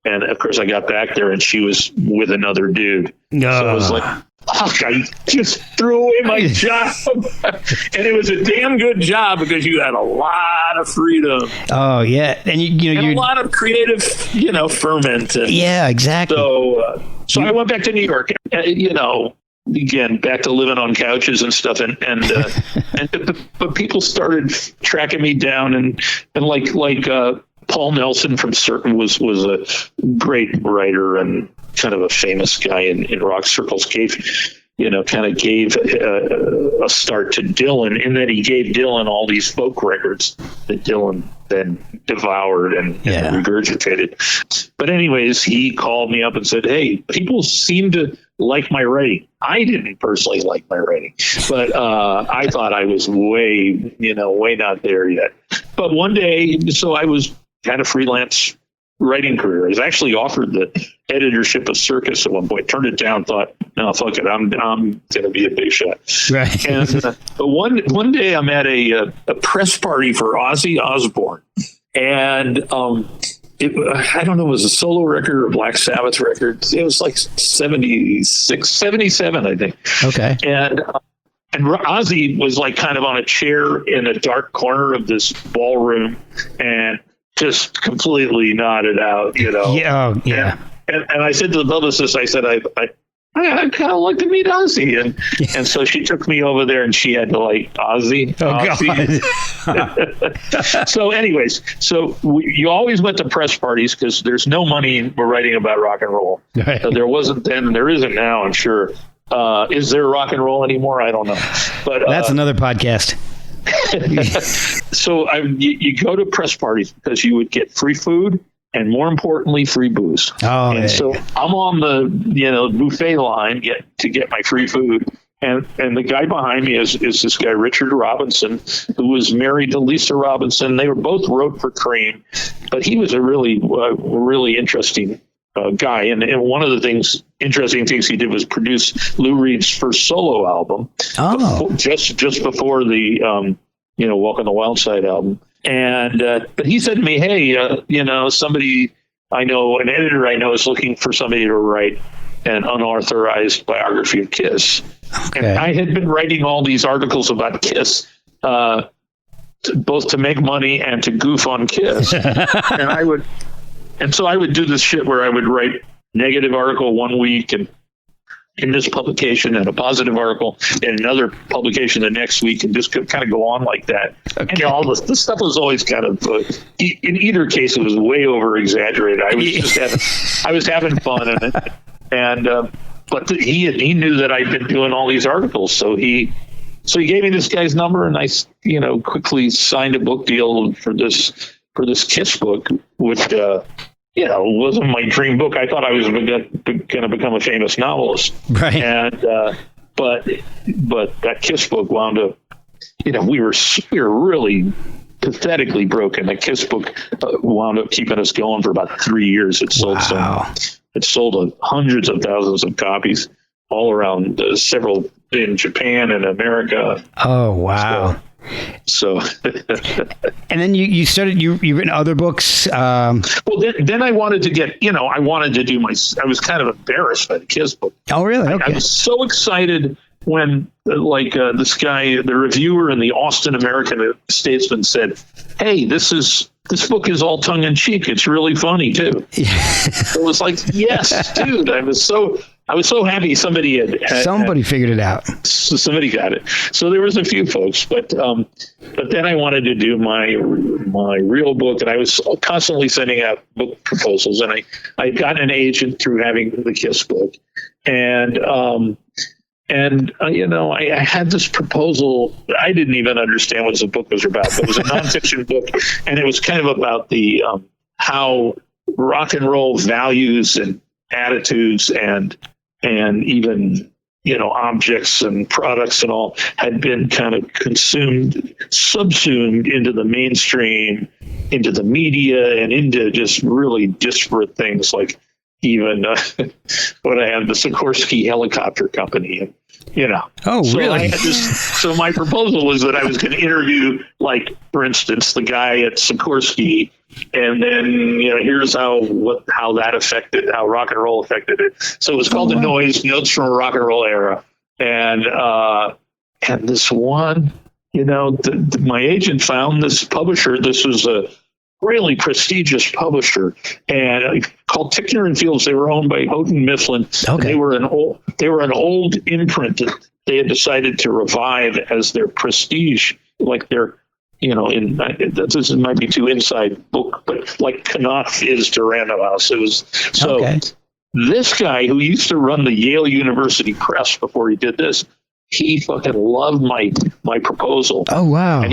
And of course, I got back there, and she was with another dude. So I was like, "Fuck!" I just threw away my job, and it was a damn good job because you had a lot of freedom. Oh yeah, and a lot of creative, ferment. And yeah, exactly. So I went back to New York, again, back to living on couches and stuff, but people started tracking me down, and like Paul Nelson from Certain was a great writer and kind of a famous guy in rock circles. Gave a start to Dylan, in that he gave Dylan all these folk records that Dylan then devoured and regurgitated. But anyways, he called me up and said, "Hey, people seem to like my writing." I didn't personally like my writing, but I thought I was way not there yet. But one day, so I was had a freelance writing career. I was actually offered the editorship of Circus at one point, turned it down, thought, no, fuck it, I'm going to be a big shot. Right. And one day I'm at a press party for Ozzy Osbourne, and I don't know, it was a solo record or Black Sabbath record. It was like 76, 77, I think. Okay. And Ozzy was like kind of on a chair in a dark corner of this ballroom and just completely nodded out, Yeah. Oh, yeah. And I said to the publicist, I said, I kind of like to meet Ozzy. And so she took me over there, and she had to like Ozzy. Oh, God. So anyways, you always went to press parties because there's no money in writing about rock and roll. Right. There wasn't then, there isn't now, I'm sure. Is there rock and roll anymore? I don't know. But that's another podcast. So you go to press parties because you would get free food and, more importantly, free booze. Oh, and so I'm on the buffet line to get my free food, and the guy behind me is this guy Richard Robinson, who was married to Lisa Robinson. They were both wrote for Creem, but he was a really interesting guy. And one of the interesting things he did was produce Lou Reed's first solo album, just before the Walk on the Wild Side album. And but he said to me, "Hey, somebody I know, an editor I know, is looking for somebody to write an unauthorized biography of Kiss." Okay. And I had been writing all these articles about Kiss, both to make money and to goof on Kiss. And so I would do this shit where I would write negative article one week and in this publication, and a positive article in another publication the next week, and just kind of go on like that. Okay. And all this stuff was always kind of, in either case, it was way over exaggerated. I was having fun in it, but he knew that I'd been doing all these articles, so he gave me this guy's number, and I quickly signed a book deal for this Kiss book, which wasn't my dream book. I thought I was going to become a famous novelist, right? And but that Kiss book wound up, we were really pathetically broken. The Kiss book wound up keeping us going for about 3 years. It sold hundreds of thousands of copies all around, several in Japan and America. Oh wow. So and then you've written other books. Well, then I wanted to get, I was kind of embarrassed by the Kiss book. Oh, really? Okay. I was so excited when this guy, the reviewer in the Austin American Statesman, said, "Hey, this book is all tongue in cheek. It's really funny too." It was like, yes, dude. I was so happy somebody had figured it out. Somebody got it. So there was a few folks, but then I wanted to do my real book, and I was constantly sending out book proposals, and I got an agent through having the Kiss book, and I had this proposal. I didn't even understand what the book was about, but it was a nonfiction book, and it was kind of about the how rock and roll values and attitudes and even objects and products and all had been kind of subsumed into the mainstream, into the media, and into just really disparate things, like even when I had the Sikorsky Helicopter Company, Oh, so really? I had so my proposal was that I was going to interview, like, for instance, the guy at Sikorsky, and then, here's how that affected, how rock and roll affected it. So it was called The Noise, Notes from a Rock and Roll Era. And this one, my agent found this publisher. This was a really prestigious publisher, and called Tickner and Fields. They were owned by Houghton Mifflin. Okay. They were an old imprint that they had decided to revive as their prestige, like their, this might be too inside book, but like Knopf is to Random House. It was so. Okay. This guy who used to run the Yale University Press before he did this, he fucking loved my proposal. Oh, wow. And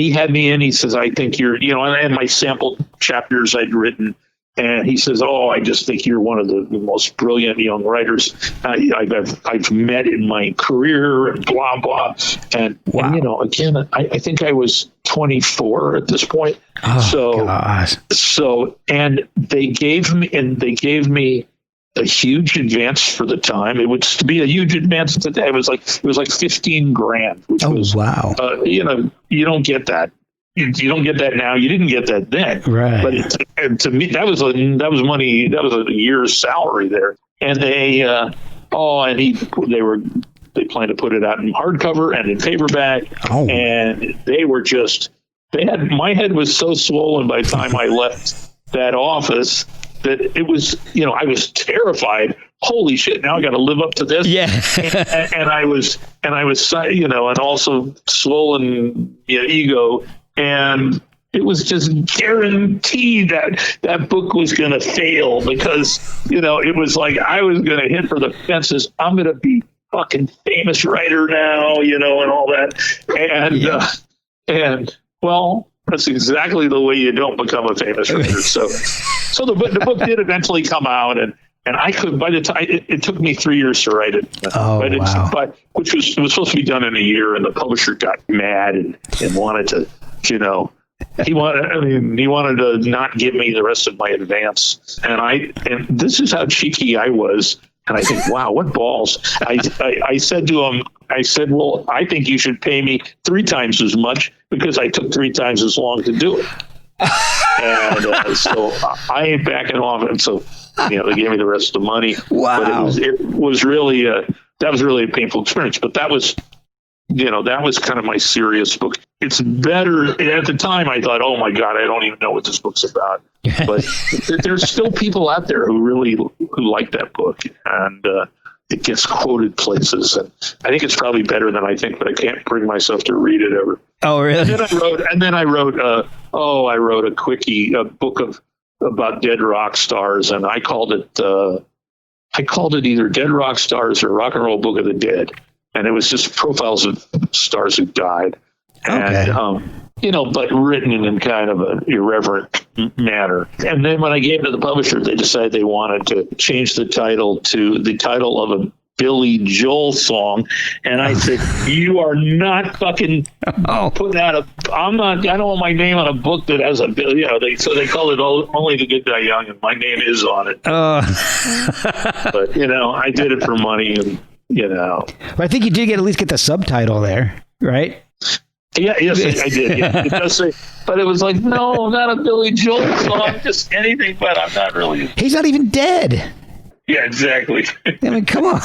he had me in. He says, I think you're, and my sample chapters I'd written. And he says, I just think you're one of the most brilliant young writers I've met in my career, and blah, blah. And, wow. And again, I think I was 24 at this point. Oh, gosh. And they gave me a huge advance for the time. It would be a huge advance today. It was like $15,000. Which was, wow. You don't get that. You don't get that now. You didn't get that then. Right. But to me, that was money. That was a year's salary there. And they planned to put it out in hardcover and in paperback. Oh. And my head was so swollen by the time I left that office that it was, I was terrified. Holy shit! Now I got to live up to this. Yeah. and I was, and also swollen ego, and it was just guaranteed that book was going to fail because it was like I was going to hit for the fences. I'm going to be fucking famous writer now, and all that, and well. That's exactly the way you don't become a famous writer. So the book did eventually come out, and I could, by the time it took me 3 years to write it. Oh, wow. But it was supposed to be done in a year, and the publisher got mad and wanted to, he wanted to not give me the rest of my advance. And this is how cheeky I was. And I think, wow, what balls. I said to him, well, I think you should pay me 3 times as much because I took 3 times as long to do it. And so I ain't backing off. And so, they gave me the rest of the money. Wow. But it was really, that was really a painful experience. But that was kind of my serious book. It's better. At the time, I thought, oh my God, I don't even know what this book's about. But there's still people out there who like that book, and it gets quoted places. And I think it's probably better than I think, but I can't bring myself to read it ever. Oh, really? And then I wrote a quickie, a book about dead rock stars, and I called it either Dead Rock Stars or Rock and Roll Book of the Dead. And it was just profiles of stars who died. Okay. And, but written in kind of an irreverent manner. And then when I gave it to the publisher, they decided they wanted to change the title to the title of a Billy Joel song. And I said, you are not fucking putting out I don't want my name on a book that has a Billy, so they call it Only the Good Die Young, and my name is on it. But, I did it for money, and, But I think you did at least get the subtitle there, right? Yes, I did. Yeah. It does say, but it was like, no, not a Billy Joel song, just anything, but I'm not really. He's not even dead. Yeah, exactly. I mean, come on.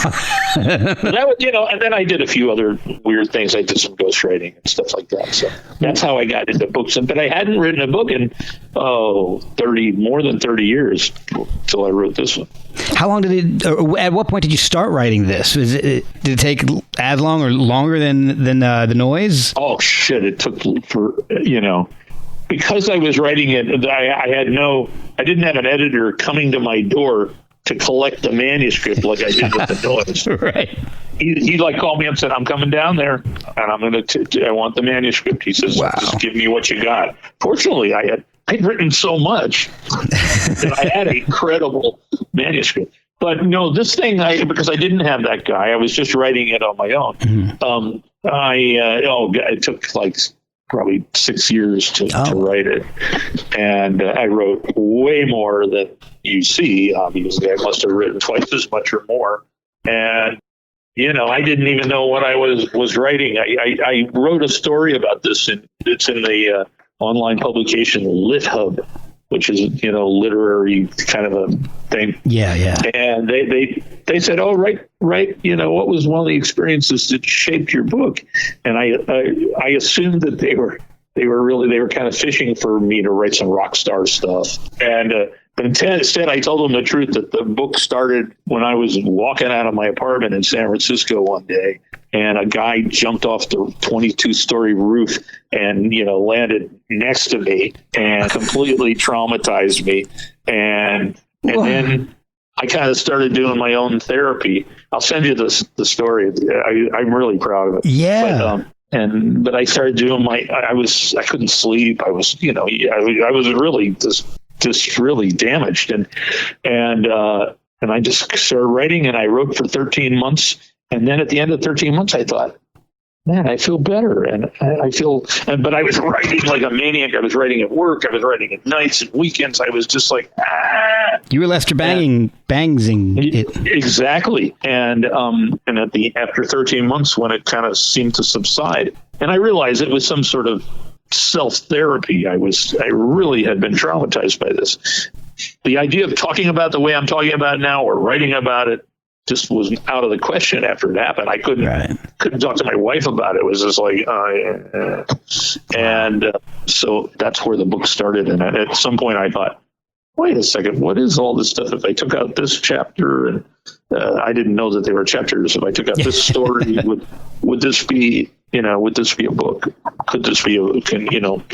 That was, and then I did a few other weird things. I did some ghostwriting and stuff like that. So that's how I got into books. But I hadn't written a book in more than 30 years until I wrote this one. How long at what point did you start writing this? Did it take as long or longer than The Noise? Oh shit! It took because I was writing it. I didn't have an editor coming to my door to collect the manuscript like I did with The Noise. Right. He called me up and said, I'm coming down there and I'm going I want the manuscript. He says, wow. Just give me what you got. Fortunately, I'd written so much that I had an incredible manuscript. But no, this thing, because I didn't have that guy, I was just writing it on my own. Mm-hmm. It took like probably 6 years to write it. And I wrote way more than you see. Obviously, I must have written twice as much or more. And I didn't even know what I was writing. I wrote a story about this, and it's in the online publication Lit Hub, which is literary kind of a thing. Yeah. And they said, "Oh, right. What was one of the experiences that shaped your book?" And I assumed that they were kind of fishing for me to write some rock star stuff. And but instead, I told them the truth, that the book started when I was walking out of my apartment in San Francisco one day, and a guy jumped off the 22-story roof and, landed next to me and completely traumatized me. And then I kind of started doing my own therapy. I'll send you the story. I'm really proud of it. Yeah. But I started doing I couldn't sleep. I was, I was really just really damaged. And I just started writing, and I wrote for 13 months. And then at the end of 13 months, I thought, man, I feel better. And but I was writing like a maniac. I was writing at work. I was writing at nights and weekends. I was just like, You were Lester bangsing it. Exactly. And after 13 months, when it kind of seemed to subside, and I realized it was some sort of self-therapy. I really had been traumatized by this. The idea of talking about the way I'm talking about it now, or writing about it, just was out of the question after it happened. I couldn't talk to my wife about it. It was just like, so that's where the book started. And at some point I thought, wait a second, what is all this stuff? If I took out this chapter, and I didn't know that they were chapters. If I took out this story, would this be a book? Could this be a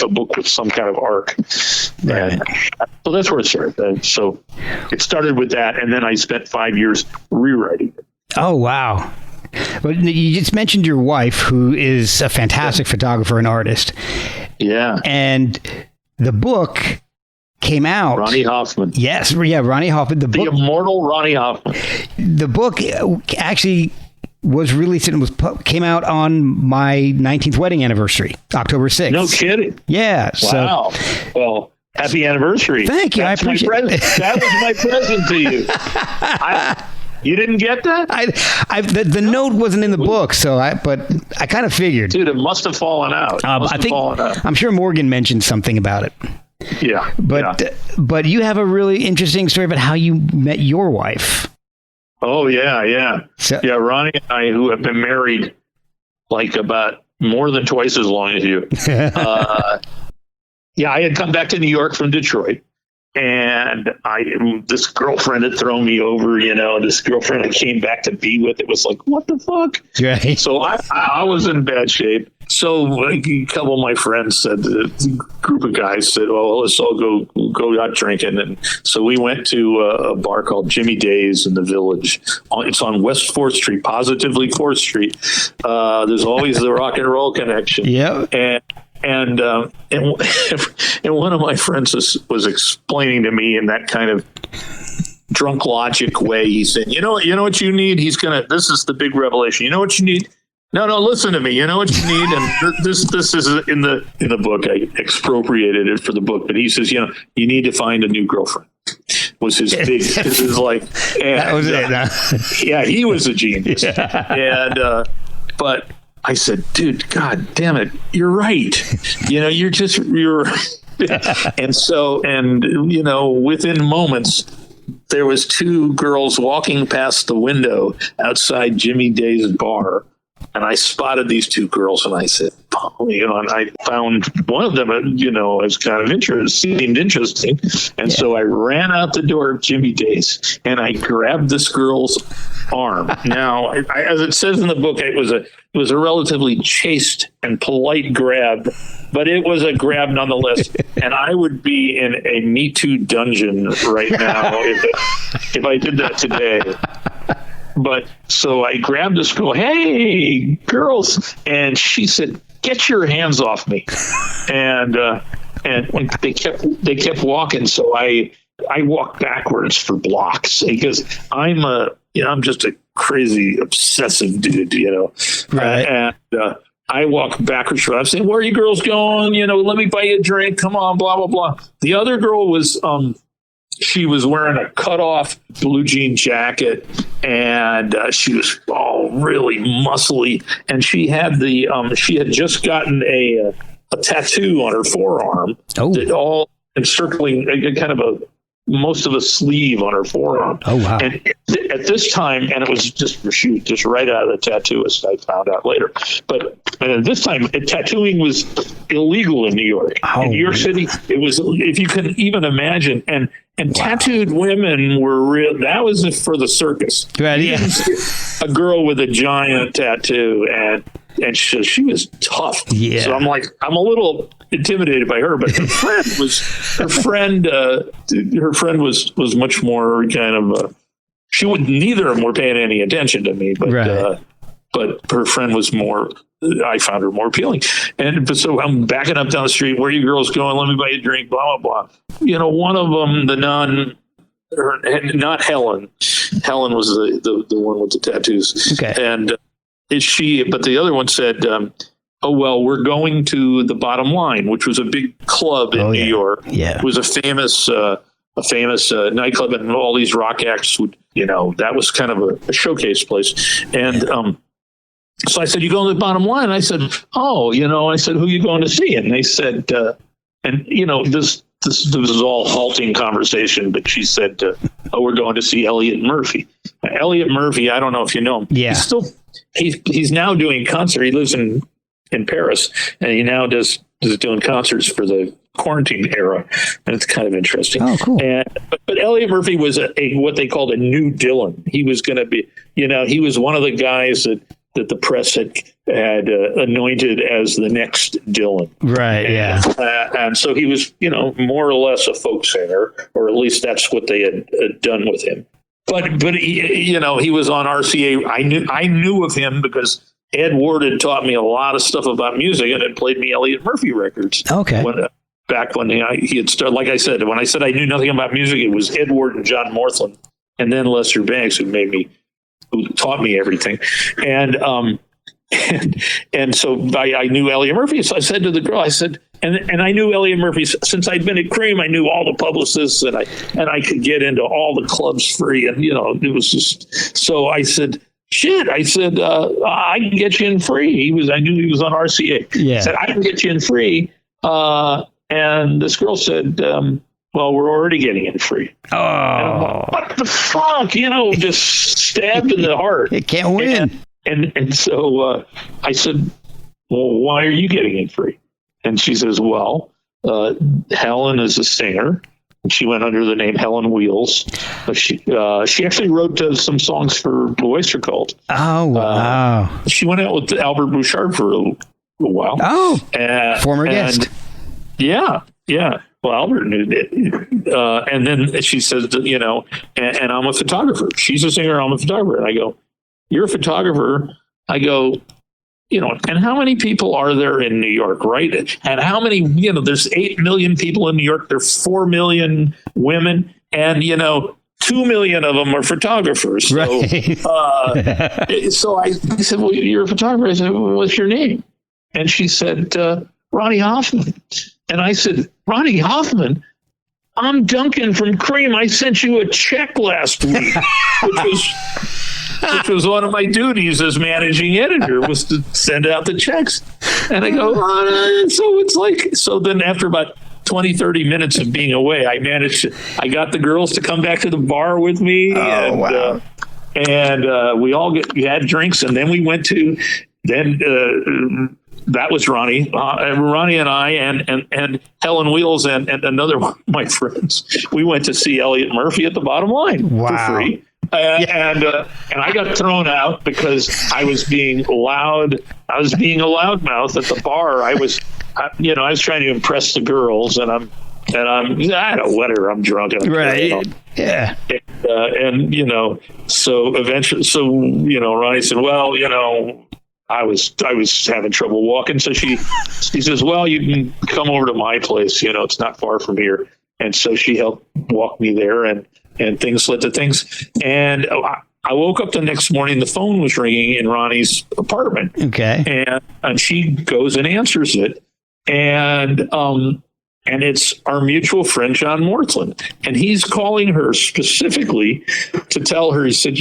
book with some kind of arc? Right. And so that's where it started. So it started with that, and then I spent 5 years rewriting it. Oh, wow. Well, you just mentioned your wife, who is a fantastic photographer and artist. Yeah. And the book came out. Ronnie Hoffman. Yes. Yeah, Ronnie Hoffman. The immortal Ronnie Hoffman. The book actually was released and came out on my 19th wedding anniversary, October 6th. No kidding. Yeah. Wow. Well, happy anniversary. Thank you. That's I appreciate it. That was my present to you. You didn't get that? The note wasn't in the book, but I kind of figured. Dude, it must have fallen out. I'm sure Morgan mentioned something about it. Yeah. But you have a really interesting story about how you met your wife. Oh, yeah. Ronnie and I, who have been married like about more than twice as long as you. I had come back to New York from Detroit, and this girlfriend had thrown me over, this girlfriend I came back to be with. It was like, what the fuck? Right. So I was in bad shape. So a couple of my friends said, a group of guys said, well, let's all go out drinking. And so we went to a bar called Jimmy Days in the Village. It's on West 4th Street, positively 4th Street. There's always the rock and roll connection. Yeah. And one of my friends was explaining to me in that kind of drunk logic way. He said, you know what you need? This is the big revelation. You know what you need? No, listen to me. You know what you need? And this is in the book. I expropriated it for the book, but he says, you need to find a new girlfriend. Was his big, that was it. Yeah, he was a genius. Yeah. But I said, dude, God damn it, you're right. You're and within moments, there was two girls walking past the window outside Jimmy Day's bar. And I spotted these two girls, and I said, and I found one of them, as kind of seemed interesting. And so I ran out the door of Jimmy Day's, and I grabbed this girl's arm. Now, as it says in the book, it was a relatively chaste and polite grab, but it was a grab nonetheless. And I would be in a Me Too dungeon right now if I did that today. But so I grabbed this girl, hey, girls, and she said, get your hands off me. And they kept walking. So I walked backwards for blocks because I'm just a crazy obsessive dude, Right. And I walked backwards. I'm saying, where are you girls going? Let me buy you a drink. Come on, blah, blah, blah. The other girl was she was wearing a cut-off blue jean jacket, and she was all really muscly. And she had she had just gotten a tattoo on her forearm, that all encircling kind of most of a sleeve on her forearm. Oh, wow. And at this time, and it was just right out of the tattooist, I found out later. But at this time, tattooing was illegal in New York. In New York City, it was, if you can even imagine, and tattooed women were real. That was for the circus. Right, yeah. A girl with a giant tattoo, and she was tough. Yeah. So I'm a little intimidated by her, but her friend was much more kind of neither of them were paying any attention to me, but right. But her friend was more, I found her more appealing. And so I'm backing up down the street. Where are you girls going? Let me buy you a drink, blah, blah, blah. One of them, not Helen. Helen was the one with the tattoos. Okay. And but the other one said, oh, well, we're going to the Bottom Line, which was a big club in New York. Yeah. It was a famous nightclub, and all these rock acts would, that was kind of a showcase place. And so I said, you going to the Bottom Line? I said, I said, who are you going to see? And they said, this was all halting conversation, but she said, we're going to see Elliot Murphy. Elliot Murphy, I don't know if you know him. Yeah. He's now doing concert. He lives in Paris, and he now is doing concerts for the quarantine era, and it's kind of interesting. Oh, cool. But Elliot Murphy was what they called a new Dylan. He was going to be, he was one of the guys that the press had anointed as the next Dylan. Right. Yeah. And so he was, more or less a folk singer, or at least that's what they had done with him. But he, he was on RCA. I knew of him because Ed Ward had taught me a lot of stuff about music and had played me Elliot Murphy records. Okay. Back when he had started, like I said, when I said I knew nothing about music, it was Ed Ward and John Morthland, and then Lester Banks who taught me everything. And so I knew Elliot Murphy. So I said to the girl, I said, and I knew Elliot Murphy since I'd been at Creem. I knew all the publicists, and I could get into all the clubs free. And it was just, so I said, shit. I said, I can get you in free. I knew he was on RCA. Yeah. I said, I can get you in free. And this girl said, well, we're already getting in free. Oh, what the fuck? Just stabbed in the heart. It can't win. And so I said, well, why are you getting in free? And she says, well, Helen is a singer. And she went under the name Helen Wheels. She actually wrote some songs for Blue Oyster Cult. Oh, wow. She went out with Albert Bouchard for a while. Oh, former guest. Yeah. Well, Albert knew that. And then she says, and I'm a photographer. She's a singer, I'm a photographer. And I go, you're a photographer? I go, and how many people are there in New York, right? And how many, there's 8 million people in New York. There's 4 million women, and, 2 million of them are photographers. So, right. So I said, well, you're a photographer. I said, well, what's your name? And she said, Ronnie Hoffman. And I said, Ronnie Hoffman? I'm Duncan from Creem. I sent you a check last week, which was one of my duties as managing editor, was to send out the checks. And I go, so then after about 20, 30 minutes of being away, I got the girls to come back to the bar with me. Oh, wow. We all had drinks, and then we went to, that was Ronnie and I and Helen Wheels and another one of my friends. We went to see Elliot Murphy at the Bottom Line for free. And I got thrown out because I was being a loudmouth at the bar. I was trying to impress the girls, and I'm I don't know, whatever. I'm drunk. And I'm right. Yeah. So eventually, Ronnie said, well, I was having trouble walking. So she says, well, you can come over to my place. It's not far from here. And so she helped walk me there, and things led to things. And I woke up the next morning, the phone was ringing in Ronnie's apartment. Okay. And she goes and answers it. And and it's our mutual friend, John Morthland. And he's calling her specifically to tell her, he said,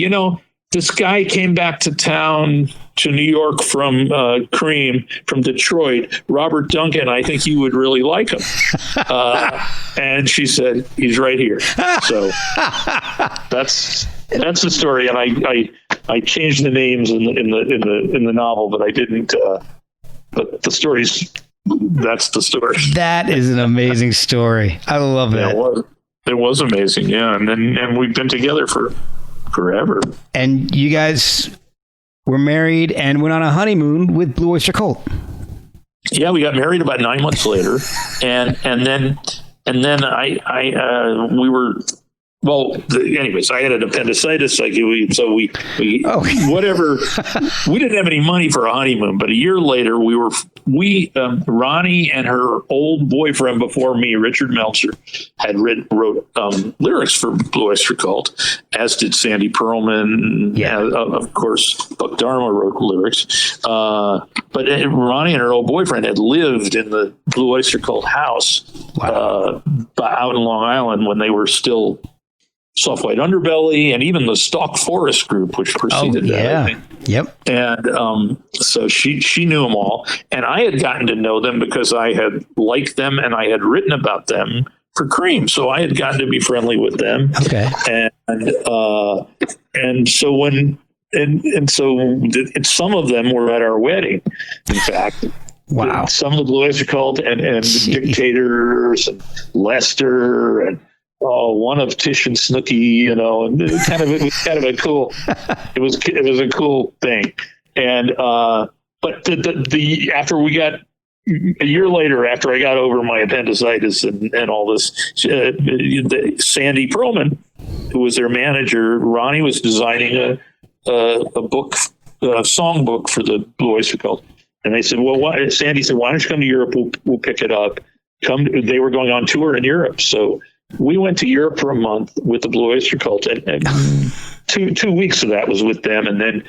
this guy came back to town to New York from Creem, from Detroit, Robert Duncan. I think you would really like him. And she said, he's right here. So that's the story. And I changed the names in the novel, but I didn't. But the story's, that's the story. That is an amazing story. I love that. It was amazing. Yeah. And we've been together for forever. And you guys were married and went on a honeymoon with Blue Oyster Cult. Yeah, we got married about 9 months later, and then we were. Anyways, I had an appendicitis. Whatever. We didn't have any money for a honeymoon, but a year later, Ronnie and her old boyfriend before me, Richard Meltzer, had wrote lyrics for Blue Oyster Cult, as did Sandy Pearlman. Yeah. Of course, Buck Dharma wrote lyrics. But Ronnie and her old boyfriend had lived in the Blue Oyster Cult house out in Long Island when they were still Soft White Underbelly, and even the Stalk Forest group, which preceded that. I think. Yep. And so she knew them all, and I had gotten to know them because I had liked them and I had written about them for Creem, so I had gotten to be friendly with them. Okay. And so some of them were at our wedding. In fact. Wow. Some of the Blue Oyster Cult and Dictators and Lester and. One of Tish and Snooki, and it was kind of a cool. It was a cool thing, and but the after we got a year later, after I got over my appendicitis and all this, Sandy Pearlman, who was their manager, Ronnie was designing a book, a song book for the Blue Oyster Cult, and they said, Sandy said, why don't you come to Europe? We'll pick it up. They were going on tour in Europe, so. We went to Europe for a month with the Blue Oyster Cult, and 2 weeks of that was with them. And then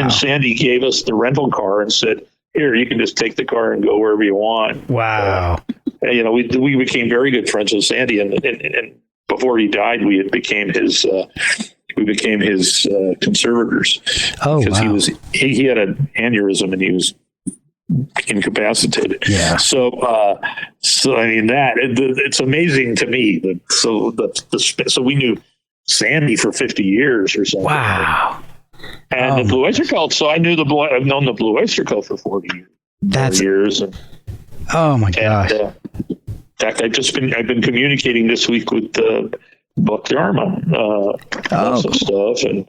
Sandy gave us the rental car and said, "Here, you can just take the car and go wherever you want." Wow! We became very good friends with Sandy, and before he died, we became his conservators. Oh, because wow. he had an aneurysm and he was incapacitated. Yeah. So I mean it's amazing to me so we knew Sandy for 50 years or something. Wow. And the Blue Oyster Cult. So I've known the Blue Oyster Cult for 40 years. And, oh my gosh. In fact, I've been communicating this week with Buck Dharma about some stuff, and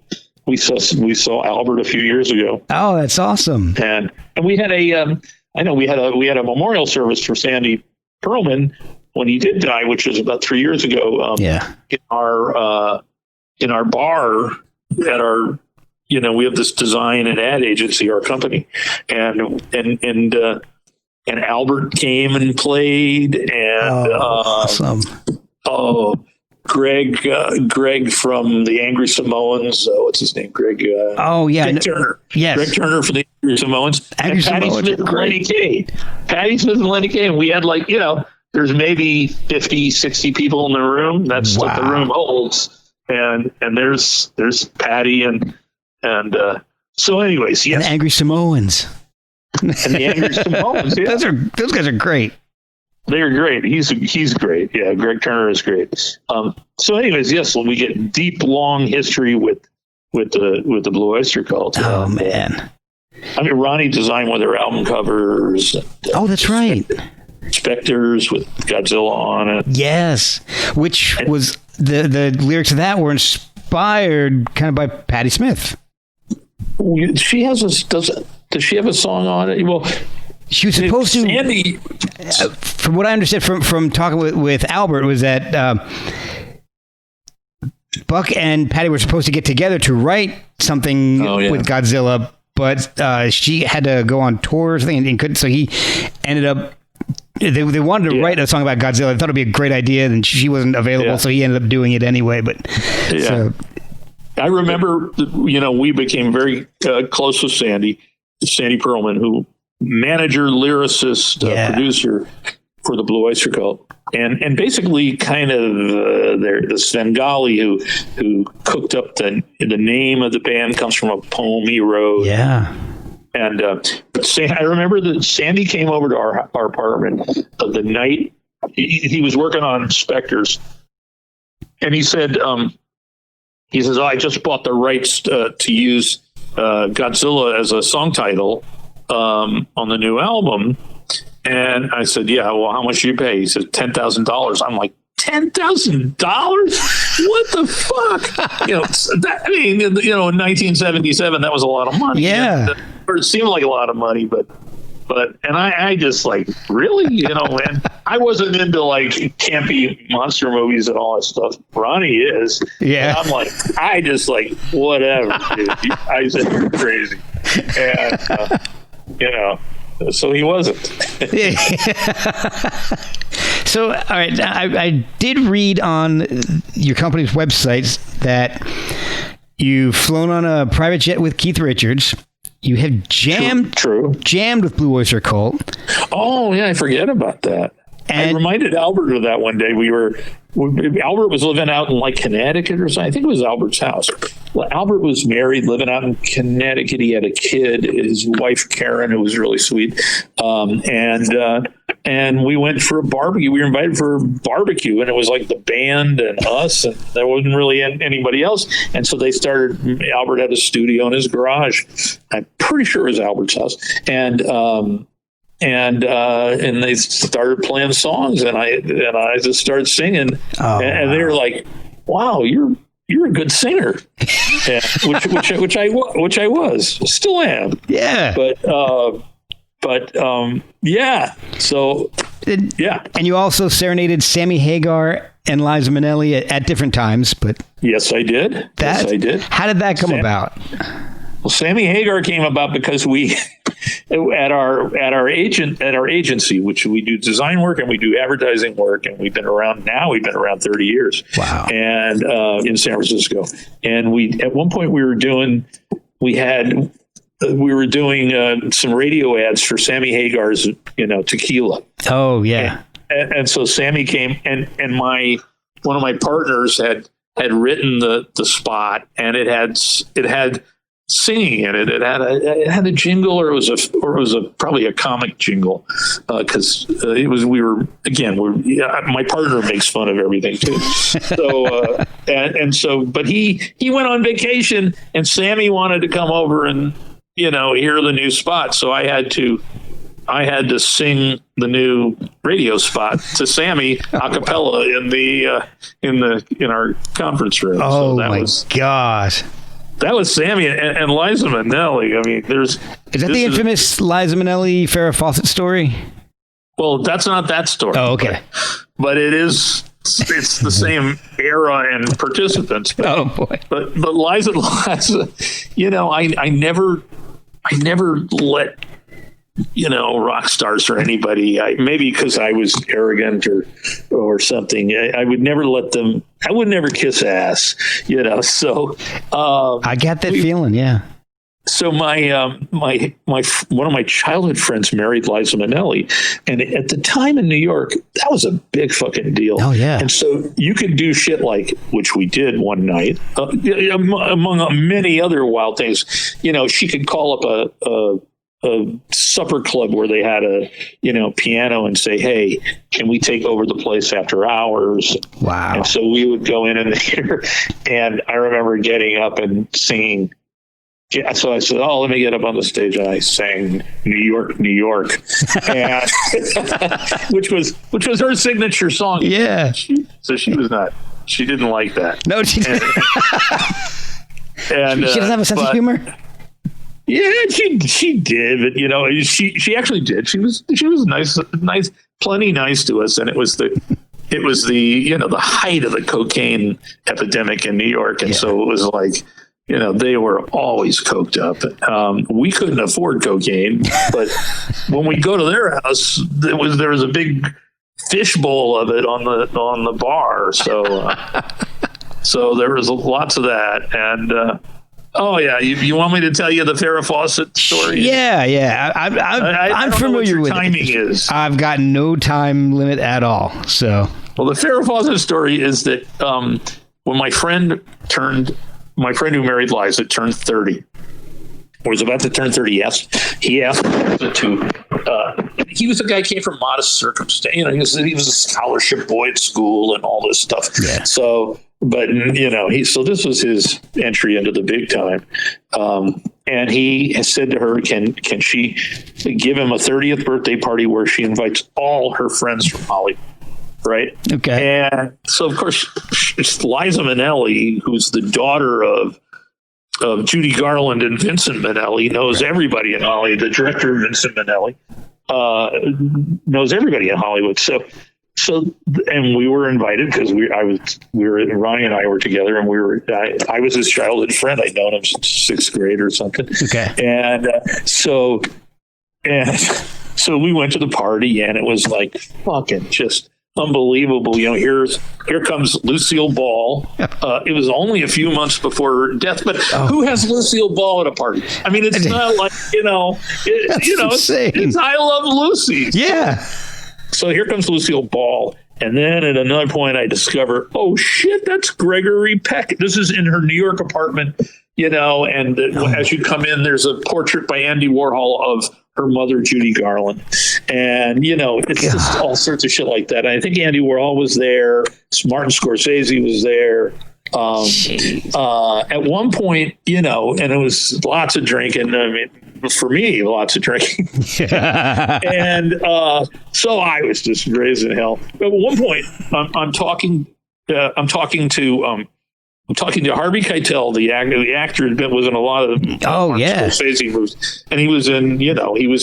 we saw Albert a few years ago. Oh, that's awesome. And we had we had a memorial service for Sandy Pearlman when he did die, which was about 3 years ago. In our bar at our, we have this design and ad agency, our company, and Albert came and played, and awesome. Greg from the Angry Samoans. What's his name? Greg Turner. Yes. Greg Turner from the Angry Samoans. Angry and Patti Samoans Smith and Lenny Kaye. Patti Smith and Lenny Kaye. And we had there's maybe 50, 60 people in the room. That's what the room holds. And there's Patti and so anyways, yes. And the Angry Samoans. And the Angry Samoans. Yeah. Those guys are great. They're great. He's great. Yeah, Greg Turner is great. So, anyways, yes, we get deep, long history with the Blue Oyster Cult. Oh man! I mean, Ronnie designed one of their album covers. That's right. Spectres with Godzilla on it. Yes, which was the lyrics of that were inspired kind of by Patti Smith. Does she have a song on it? Well. She was supposed to. Sandy, from what I understand from talking with Albert, was that Buck and Patti were supposed to get together to write something with Godzilla, but she had to go on tour or something and couldn't. So he ended up. They wanted to write a song about Godzilla. They thought it'd be a great idea, and she wasn't available, so he ended up doing it anyway. But I remember, we became very close with Sandy Pearlman, who. Manager, lyricist, producer for the Blue Oyster Cult, and basically kind of the Svengali who cooked up the name of the band comes from a poem he wrote. Yeah. And I remember that Sandy came over to our apartment the night he was working on Spectres, and he said, "Oh, I just bought the rights to use Godzilla as a song title on the new album." And I said, "Yeah, well, how much do you pay?" He said, $10,000. I'm like, $10,000? What the fuck? In 1977, that was a lot of money. Yeah. Or it seemed like a lot of money, but I just like, really? And I wasn't into like campy monster movies and all that stuff. Ronnie is. Yeah. And I'm like, I just like, whatever, dude. I said, you're crazy. And, so he wasn't. So, all right, I did read on your company's websites that you've flown on a private jet with Keith Richards. You have jammed with Blue Oyster Cult. Oh, yeah, I forget about that. And I reminded Albert of that one day. Albert was living out in like Connecticut or something. I think it was Albert's house. Well, Albert was married, living out in Connecticut. He had a kid, his wife Karen, who was really sweet. And we went for a barbecue. We were invited for a barbecue, and it was like the band and us, and there wasn't really anybody else. And so they started. Albert had a studio in his garage. I'm pretty sure it was Albert's house, and they started playing songs, and I just started singing, and they were like, "Wow, you're a good singer," which I was, still am. Yeah. But yeah. So yeah. And you also serenaded Sammy Hagar and Liza Minelli at different times, but yes, I did. Yes, I did. How did that come about? Well, Sammy Hagar came about because we at our agency, which we do design work and we do advertising work, and we've been around 30 years. Wow. And in San Francisco, and at one point we were doing some radio ads for Sammy Hagar's tequila. Oh yeah. And so Sammy came, and one of my partners had written the spot, and it had singing in it. It had a jingle, or it was probably a comic jingle, because my partner makes fun of everything too. So but he went on vacation, and Sammy wanted to come over and hear the new spot, so I had to sing the new radio spot to Sammy a cappella in our conference room. Oh, so my gosh. That was Sammy and Liza Minelli. I mean, is that the infamous Liza Minelli Farrah Fawcett story? Well, that's not that story. Oh, okay. But it is. It's the same era and participants. But, oh boy! But Liza, I never let rock stars or anybody. Maybe because I was arrogant or something. I would never let them. I would never kiss ass. So I got that feeling. Yeah. So my one of my childhood friends married Liza Minelli, and at the time in New York, that was a big fucking deal. Oh yeah! And so you could do shit like, which we did one night, among many other wild things. She could call up a supper club where they had a piano and say, "Hey, can we take over the place after hours?" Wow! And so we would go in there, and I remember getting up and singing. Yeah, so I said, "Oh, let me get up on the stage," and I sang "New York, New York," and which was her signature song. Yeah. So she didn't like that. No, she didn't. And she doesn't have a sense of humor. Yeah, she did, but she actually did. She was nice, plenty nice to us, and it was the the height of the cocaine epidemic in New York, and so it was like. They were always coked up. We couldn't afford cocaine, but when we go to their house, there was a big fishbowl of it on the bar. So there was lots of that, Oh yeah, you want me to tell you the Farrah Fawcett story? Yeah. I'm familiar with timing it. Is I've got no time limit at all. So, well, the Farrah Fawcett story is that when my friend who married Liza turned 30, was about to turn 30. He asked to. He was a guy who came from modest circumstance. You know, he was a scholarship boy at school and all this stuff. Yeah. So, but so this was his entry into the big time. And he has said to her, can she give him a 30th birthday party where she invites all her friends from Hollywood? Right. Okay. And so, of course, Liza Minelli, who's the daughter of Judy Garland and Vincent Minnelli, knows everybody in Hollywood. The director, Vincent Minnelli, knows everybody in Hollywood. So, and we were invited because Ronnie and I were together, and I was his childhood friend. I'd known him since 6th grade or something. Okay. And so we went to the party, and it was like fucking just unbelievable. You know, here comes Lucille Ball. It was only a few months before her death, but who has Lucille Ball at a party? I mean, it's not like, it's I Love Lucy. Yeah. So here comes Lucille Ball. And then at another point, I discover, oh shit, that's Gregory Peck. This is in her New York apartment, and as you come in, there's a portrait by Andy Warhol of her mother, Judy Garland. And, it's just all sorts of shit like that. I think Andy Warhol was there. Martin Scorsese was there. At one point, and it was lots of drinking. I mean, for me, lots of drinking. And so I was just raising hell. But at one point, I'm talking to Harvey Keitel, the actor who was in a lot of Scorsese movies, and he was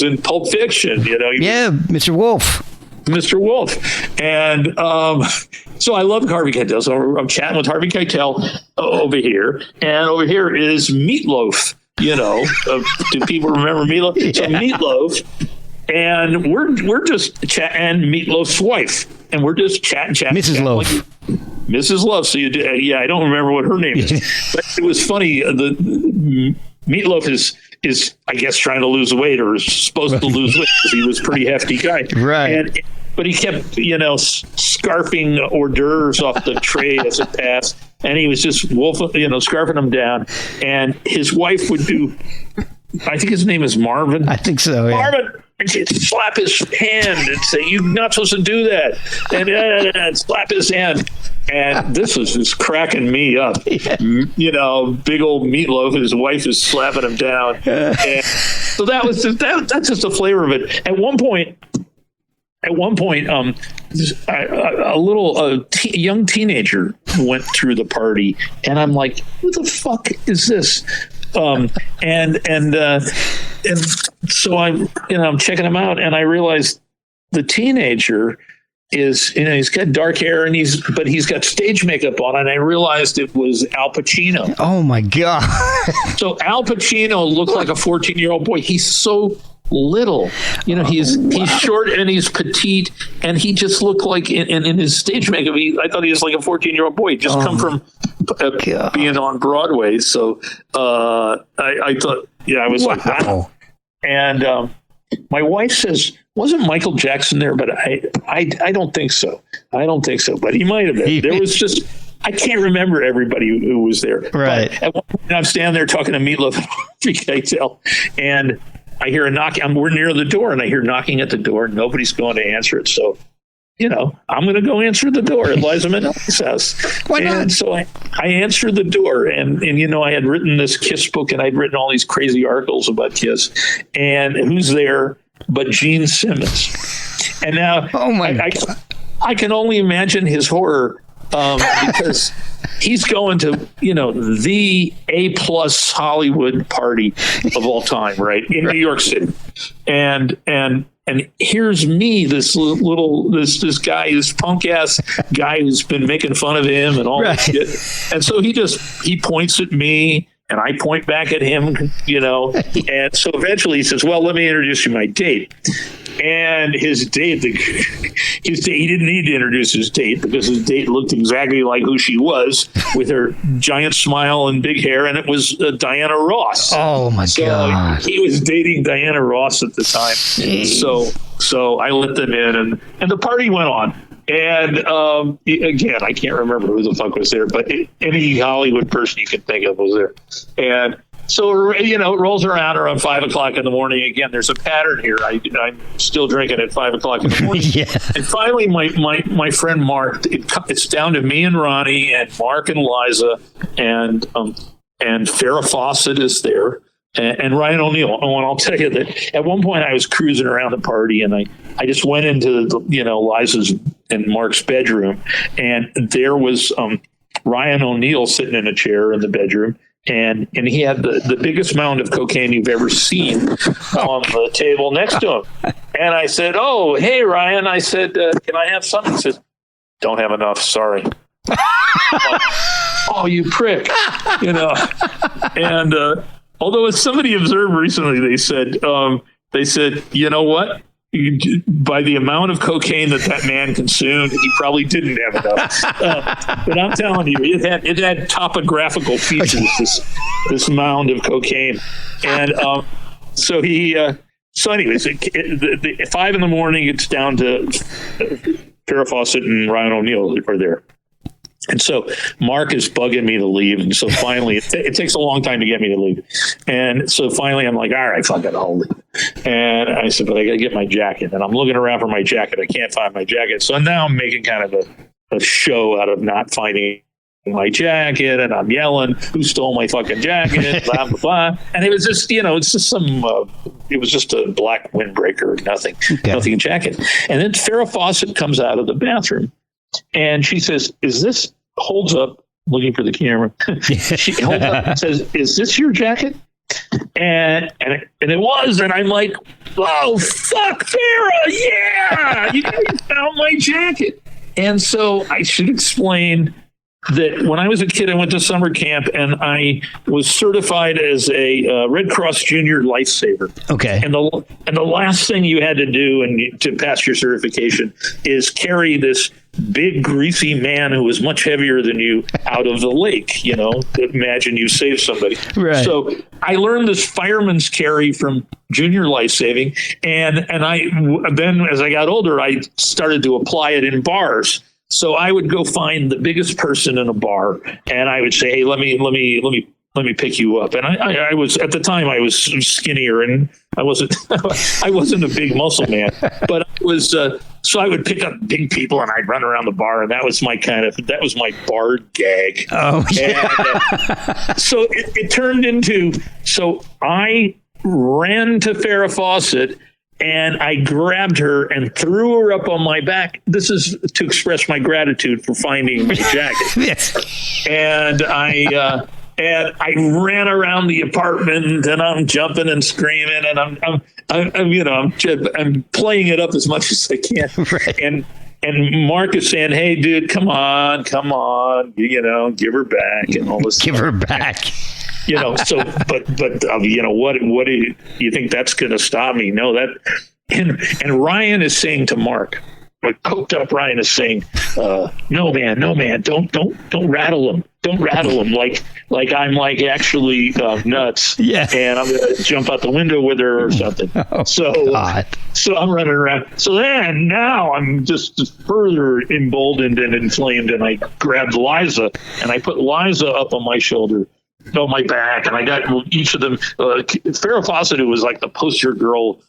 in Pulp Fiction. Mr. Wolf. Mr. Wolf. And so I love Harvey Keitel. So I'm chatting with Harvey Keitel over here, and over here is Meatloaf. Do people remember Meatloaf? Yeah. So Meatloaf, and we're just chatting, and Meatloaf's wife, and we're just chatting. Mrs. Loaf. Mrs. Love. So I don't remember what her name is, but it was funny. The Meatloaf is I guess trying to lose weight, or is supposed to lose weight because he was a pretty hefty guy, right? But he kept scarfing hors d'oeuvres off the tray as it passed, and he was just scarfing them down. And his wife would do. I think his name is Marvin. I think so. Yeah. Marvin. And she'd slap his hand and say, "You're not supposed to do that," and slap his hand. And this was just cracking me up. Yeah. Big old Meatloaf, his wife is slapping him down. And so that was that's just a flavor of it. At one point, a young teenager went through the party, and I'm like, "What the fuck is this?" And so I'm checking him out, and I realized the teenager is, he's got dark hair, and he's got stage makeup on, and I realized it was Al Pacino. Oh my God. So Al Pacino looked like a 14-year-old boy. He's so little, he's short and he's petite, and he just looked like in his stage makeup, I thought he was like a 14-year-old boy. He'd just come from being on Broadway. So I thought, I was like, wow. And my wife says, wasn't Michael Jackson there? But I don't think so. But he might have been. There was just, I can't remember everybody who was there. Right. But at one point, I'm standing there talking to Meatloaf and Harvey Keitel, and I hear a knock. We're near the door, and I hear knocking at the door. Nobody's going to answer it. So, I'm going to go answer the door at Liza Minnelli's house. Why not? And so I answered the door, and I had written this Kiss book, and I'd written all these crazy articles about Kiss. And who's there but Gene Simmons? And now, I can only imagine his horror. Because he's going to, the A+ Hollywood party of all time, right, in New York City, and here's me, this guy, this punk ass guy who's been making fun of him and all this shit, and so he points at me. And I point back at him, and so eventually he says, "Well, let me introduce you to my date." And his date, he didn't need to introduce his date because his date looked exactly like who she was with her giant smile and big hair. And it was Diana Ross. Oh, my God. He was dating Diana Ross at the time. Jeez. So I let them in and the party went on. And again, I can't remember who the fuck was there, but any Hollywood person you can think of was there. And so, it rolls around 5 o'clock in the morning. Again, there's a pattern here. I'm still drinking at 5 o'clock in the morning. Yeah. And finally, my friend Mark, it's down to me and Ronnie and Mark and Liza and Farrah Fawcett is there. And Ryan O'Neal. And I'll tell you that at one point I was cruising around the party and I just went into Liza's and Mark's bedroom, and there was Ryan O'Neal sitting in a chair in the bedroom, and he had the biggest mound of cocaine you've ever seen on the table next to him. And I said, "Oh, hey Ryan," I said, "Can I have some?" He says, "Don't have enough, sorry." Oh, you prick, And although as somebody observed recently, they said, you know what? By the amount of cocaine that man consumed, he probably didn't have enough. But I'm telling you, it had topographical features. This mound of cocaine, and so anyways, at 5 in the morning, it's down to Farrah Fawcett and Ryan O'Neal are there. And so Mark is bugging me to leave. And so finally, it takes a long time to get me to leave. And so finally, I'm like, all right, fuck it, I'll leave. And I said, but I got to get my jacket. And I'm looking around for my jacket. I can't find my jacket. So now I'm making kind of a show out of not finding my jacket. And I'm yelling, who stole my fucking jacket? Blah, blah, blah. And it was just, it's just it was just a black windbreaker, nothing jacket. And then Farrah Fawcett comes out of the bathroom. And she says, holds up, looking for the camera. She holds up and says, "Is this your jacket?" And it was. And I'm like, "Oh, fuck, Farrah, yeah, you guys found my jacket." And so I should explain that when I was a kid, I went to summer camp and I was certified as a Red Cross Junior lifesaver. Okay. And the last thing you had to do to pass your certification is carry this big greasy man who was much heavier than you out of the lake. Imagine you saved somebody. Right. So I learned this fireman's carry from junior life saving, and then as I got older, I started to apply it in bars. So I would go find the biggest person in a bar, and I would say, "Hey, let me pick you up." And I was, at the time, I was skinnier, and I wasn't a big muscle man, but I was. So I would pick up big people, and I'd run around the bar, and that was my bar gag. Oh, yeah. And, so it turned into. So I ran to Farrah Fawcett. And I grabbed her and threw her up on my back. This is to express my gratitude for finding my jacket. Yes. And I ran around the apartment, and I'm jumping and screaming, and I'm playing it up as much as I can. Right. And Mark is saying, "Hey, dude, come on, give her back," and all this. Give her back. So, but what do you think that's going to stop me? No, and Ryan is saying to Mark, like coked up Ryan is saying, no man, don't rattle him. Don't rattle him like I'm like actually nuts. Yeah. And I'm going to jump out the window with her or something. Oh, so I'm running around. So then now I'm just further emboldened and inflamed. And I grabbed Liza and I put Liza up on my shoulder. On my back, and I got each of them. Farrah Fawcett, who was like the poster girl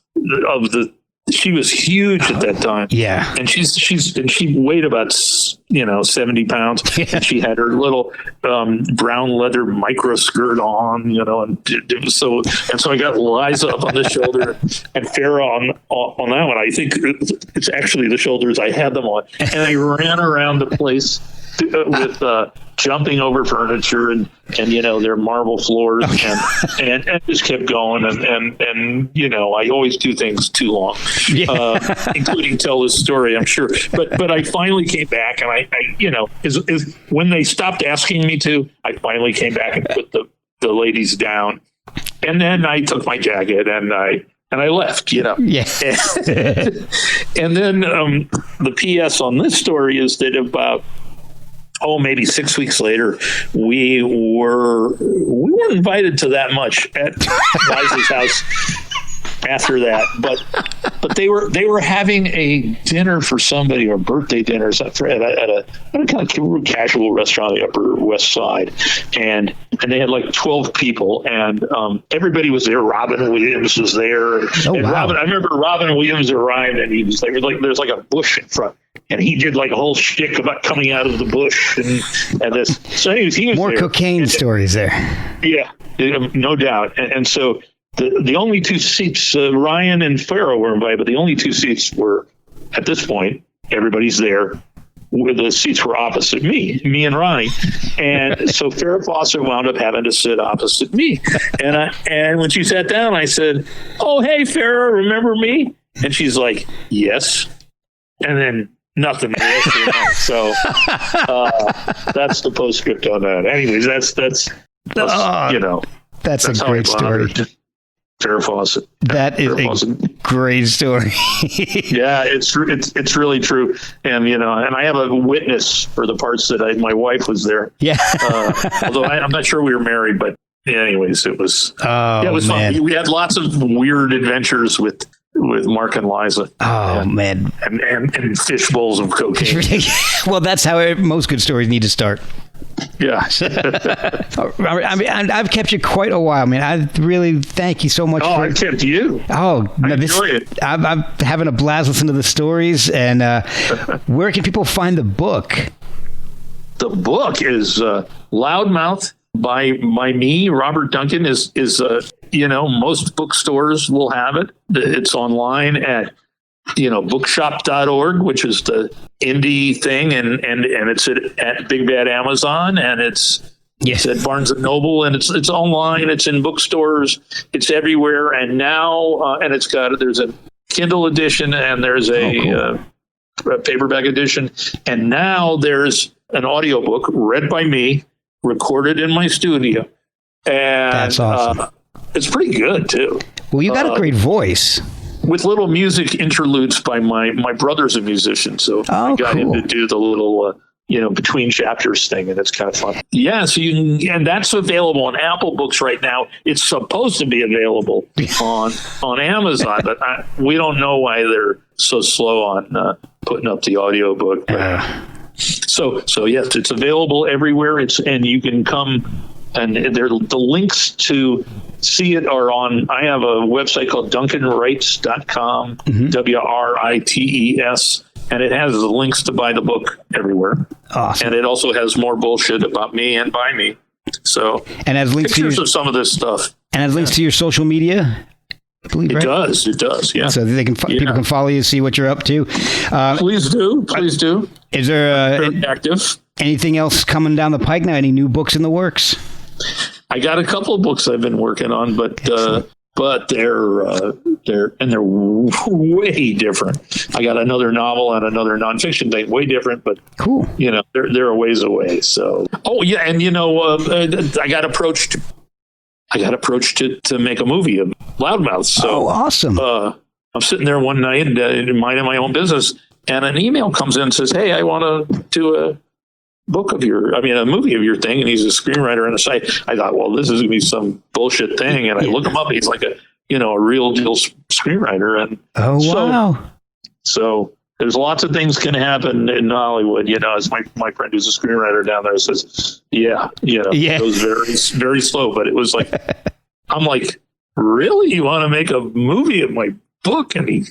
she was huge at that time. Yeah, and she weighed about 70 pounds. Yeah. And she had her little brown leather micro skirt on, and so I got Liza up on the shoulder and Farrah on that one. I think it's actually the shoulders I had them on, and I ran around the place with jumping over furniture and their marble floors. Okay. and just kept going and I always do things too long, including tell this story, I'm sure, but I finally came back and I is when they stopped asking me to, I finally came back and put the ladies down, and then I took my jacket and I And I left, you know. Yeah. And then the PS on this story is that about, maybe 6 weeks later, we weren't invited to that much at Liza's house after that, but they were having a dinner for somebody, or birthday dinners at a kind of casual restaurant on the Upper West Side, and they had like 12 people, and everybody was there. Robin Williams was there, and wow. I remember Robin Williams arrived, and he was like there's like a bush in front. And he did like a whole shtick about coming out of the bush and this. So he was more there. cocaine stories there. Yeah, no doubt. And so the only two seats, Ryan and Farrah were invited, but the only two seats were, at this point, everybody's there. The seats were opposite me and Ronnie. And so Farrah Fawcett wound up having to sit opposite me. And when she sat down, I said, "Oh, hey, Farrah, remember me?" And she's like, "Yes." And then nothing. So that's the postscript on that. Anyways, that's you know, that's a great story. Farrah Fawcett. That is a great story. Yeah, it's really true. And you know, and I have a witness for the parts that my wife was there. Yeah. Although I'm not sure we were married, but anyways, it was. Oh, it was man. fun. We had lots of weird adventures with Mark and Liza. Oh, man. And fish bowls of cocaine. Well, that's how most good stories need to start. Yeah. I mean, I've kept you quite a while, man. I really thank you so much. I kept you. Oh, no, I enjoy it. I'm having a blast listening to the stories. And where can people find the book? The book is Loudmouth by me. Robert Duncan is most bookstores will have it. It's online at bookshop.org, which is the indie thing, and it's at Big Bad Amazon, and it's at Barnes and Noble, and it's online. It's in bookstores. It's everywhere, and now and there's a Kindle edition, and there's a paperback edition, and now there's an audiobook read by me, recorded in my studio, and that's awesome. It's pretty good too. Well, you got a great voice. With little music interludes by my brother's a musician, so I got him to do the little between chapters thing, and it's kind of fun. Yeah, so and that's available on Apple Books right now. It's supposed to be available on Amazon, but we don't know why they're so slow on putting up the audiobook. So yes, it's available everywhere. And you can come, and the links to see it are on. I have a website called DuncanWrites.com, WRITES, and it has the links to buy the book everywhere. Awesome. And it also has more bullshit about me and by me. So, and has links pictures of some of this stuff. And has links to your social media. I believe, right? It does. Yeah. So they can people can follow you, see what you're up to. Please do. Is there active? Anything else coming down the pike now? Any new books in the works? I got a couple of books I've been working on, but they're way different. I got another novel and another nonfiction thing, way different, but cool. They're a ways away. So, and I got approached to make a movie of Loudmouth. So, awesome. I'm sitting there one night minding my own business, and an email comes in and says, "Hey, I want to do a movie of your thing," and he's a screenwriter on the site. I thought, well, this is going to be some bullshit thing, and I look him up. He's like a real deal screenwriter, and wow. So there's lots of things can happen in Hollywood. As my friend who's a screenwriter down there says, it goes very, very slow, but it was like, I'm like, really? You want to make a movie of my book? And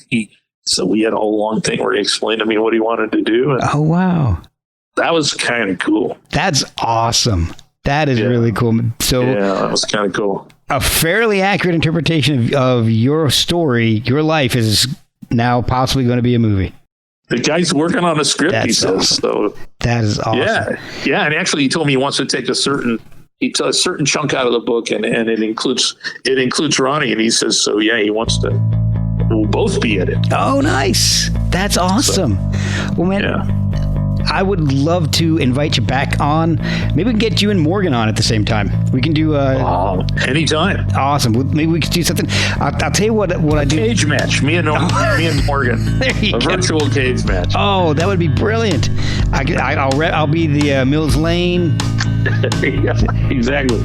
so we had a whole long thing where he explained to me what he wanted to do. And wow. That was kind of cool. That's awesome. That is really cool. So that was kind of cool. A fairly accurate interpretation of your story, your life, is now possibly going to be a movie. The guy's working on a script, he says. Awesome. So that is awesome. Yeah. And actually, he told me he wants to take a certain chunk out of the book, and it includes Ronnie, and he says, so he wants to. We'll both be in it. Oh, nice. That's awesome. Well, man. Yeah. I would love to invite you back on. Maybe we can get you and Morgan on at the same time. We can do anytime. Awesome. Maybe we could do something. I'll tell you what I do. Cage match. Me and Morgan. There you go. Virtual cage match. Oh, that would be brilliant. I'll be the Mills Lane. Yeah, exactly.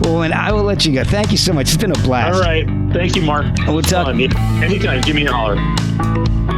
Well, and I will let you go. Thank you so much. It's been a blast. All right. Thank you, Mark. We'll talk. Anytime. Give me a holler.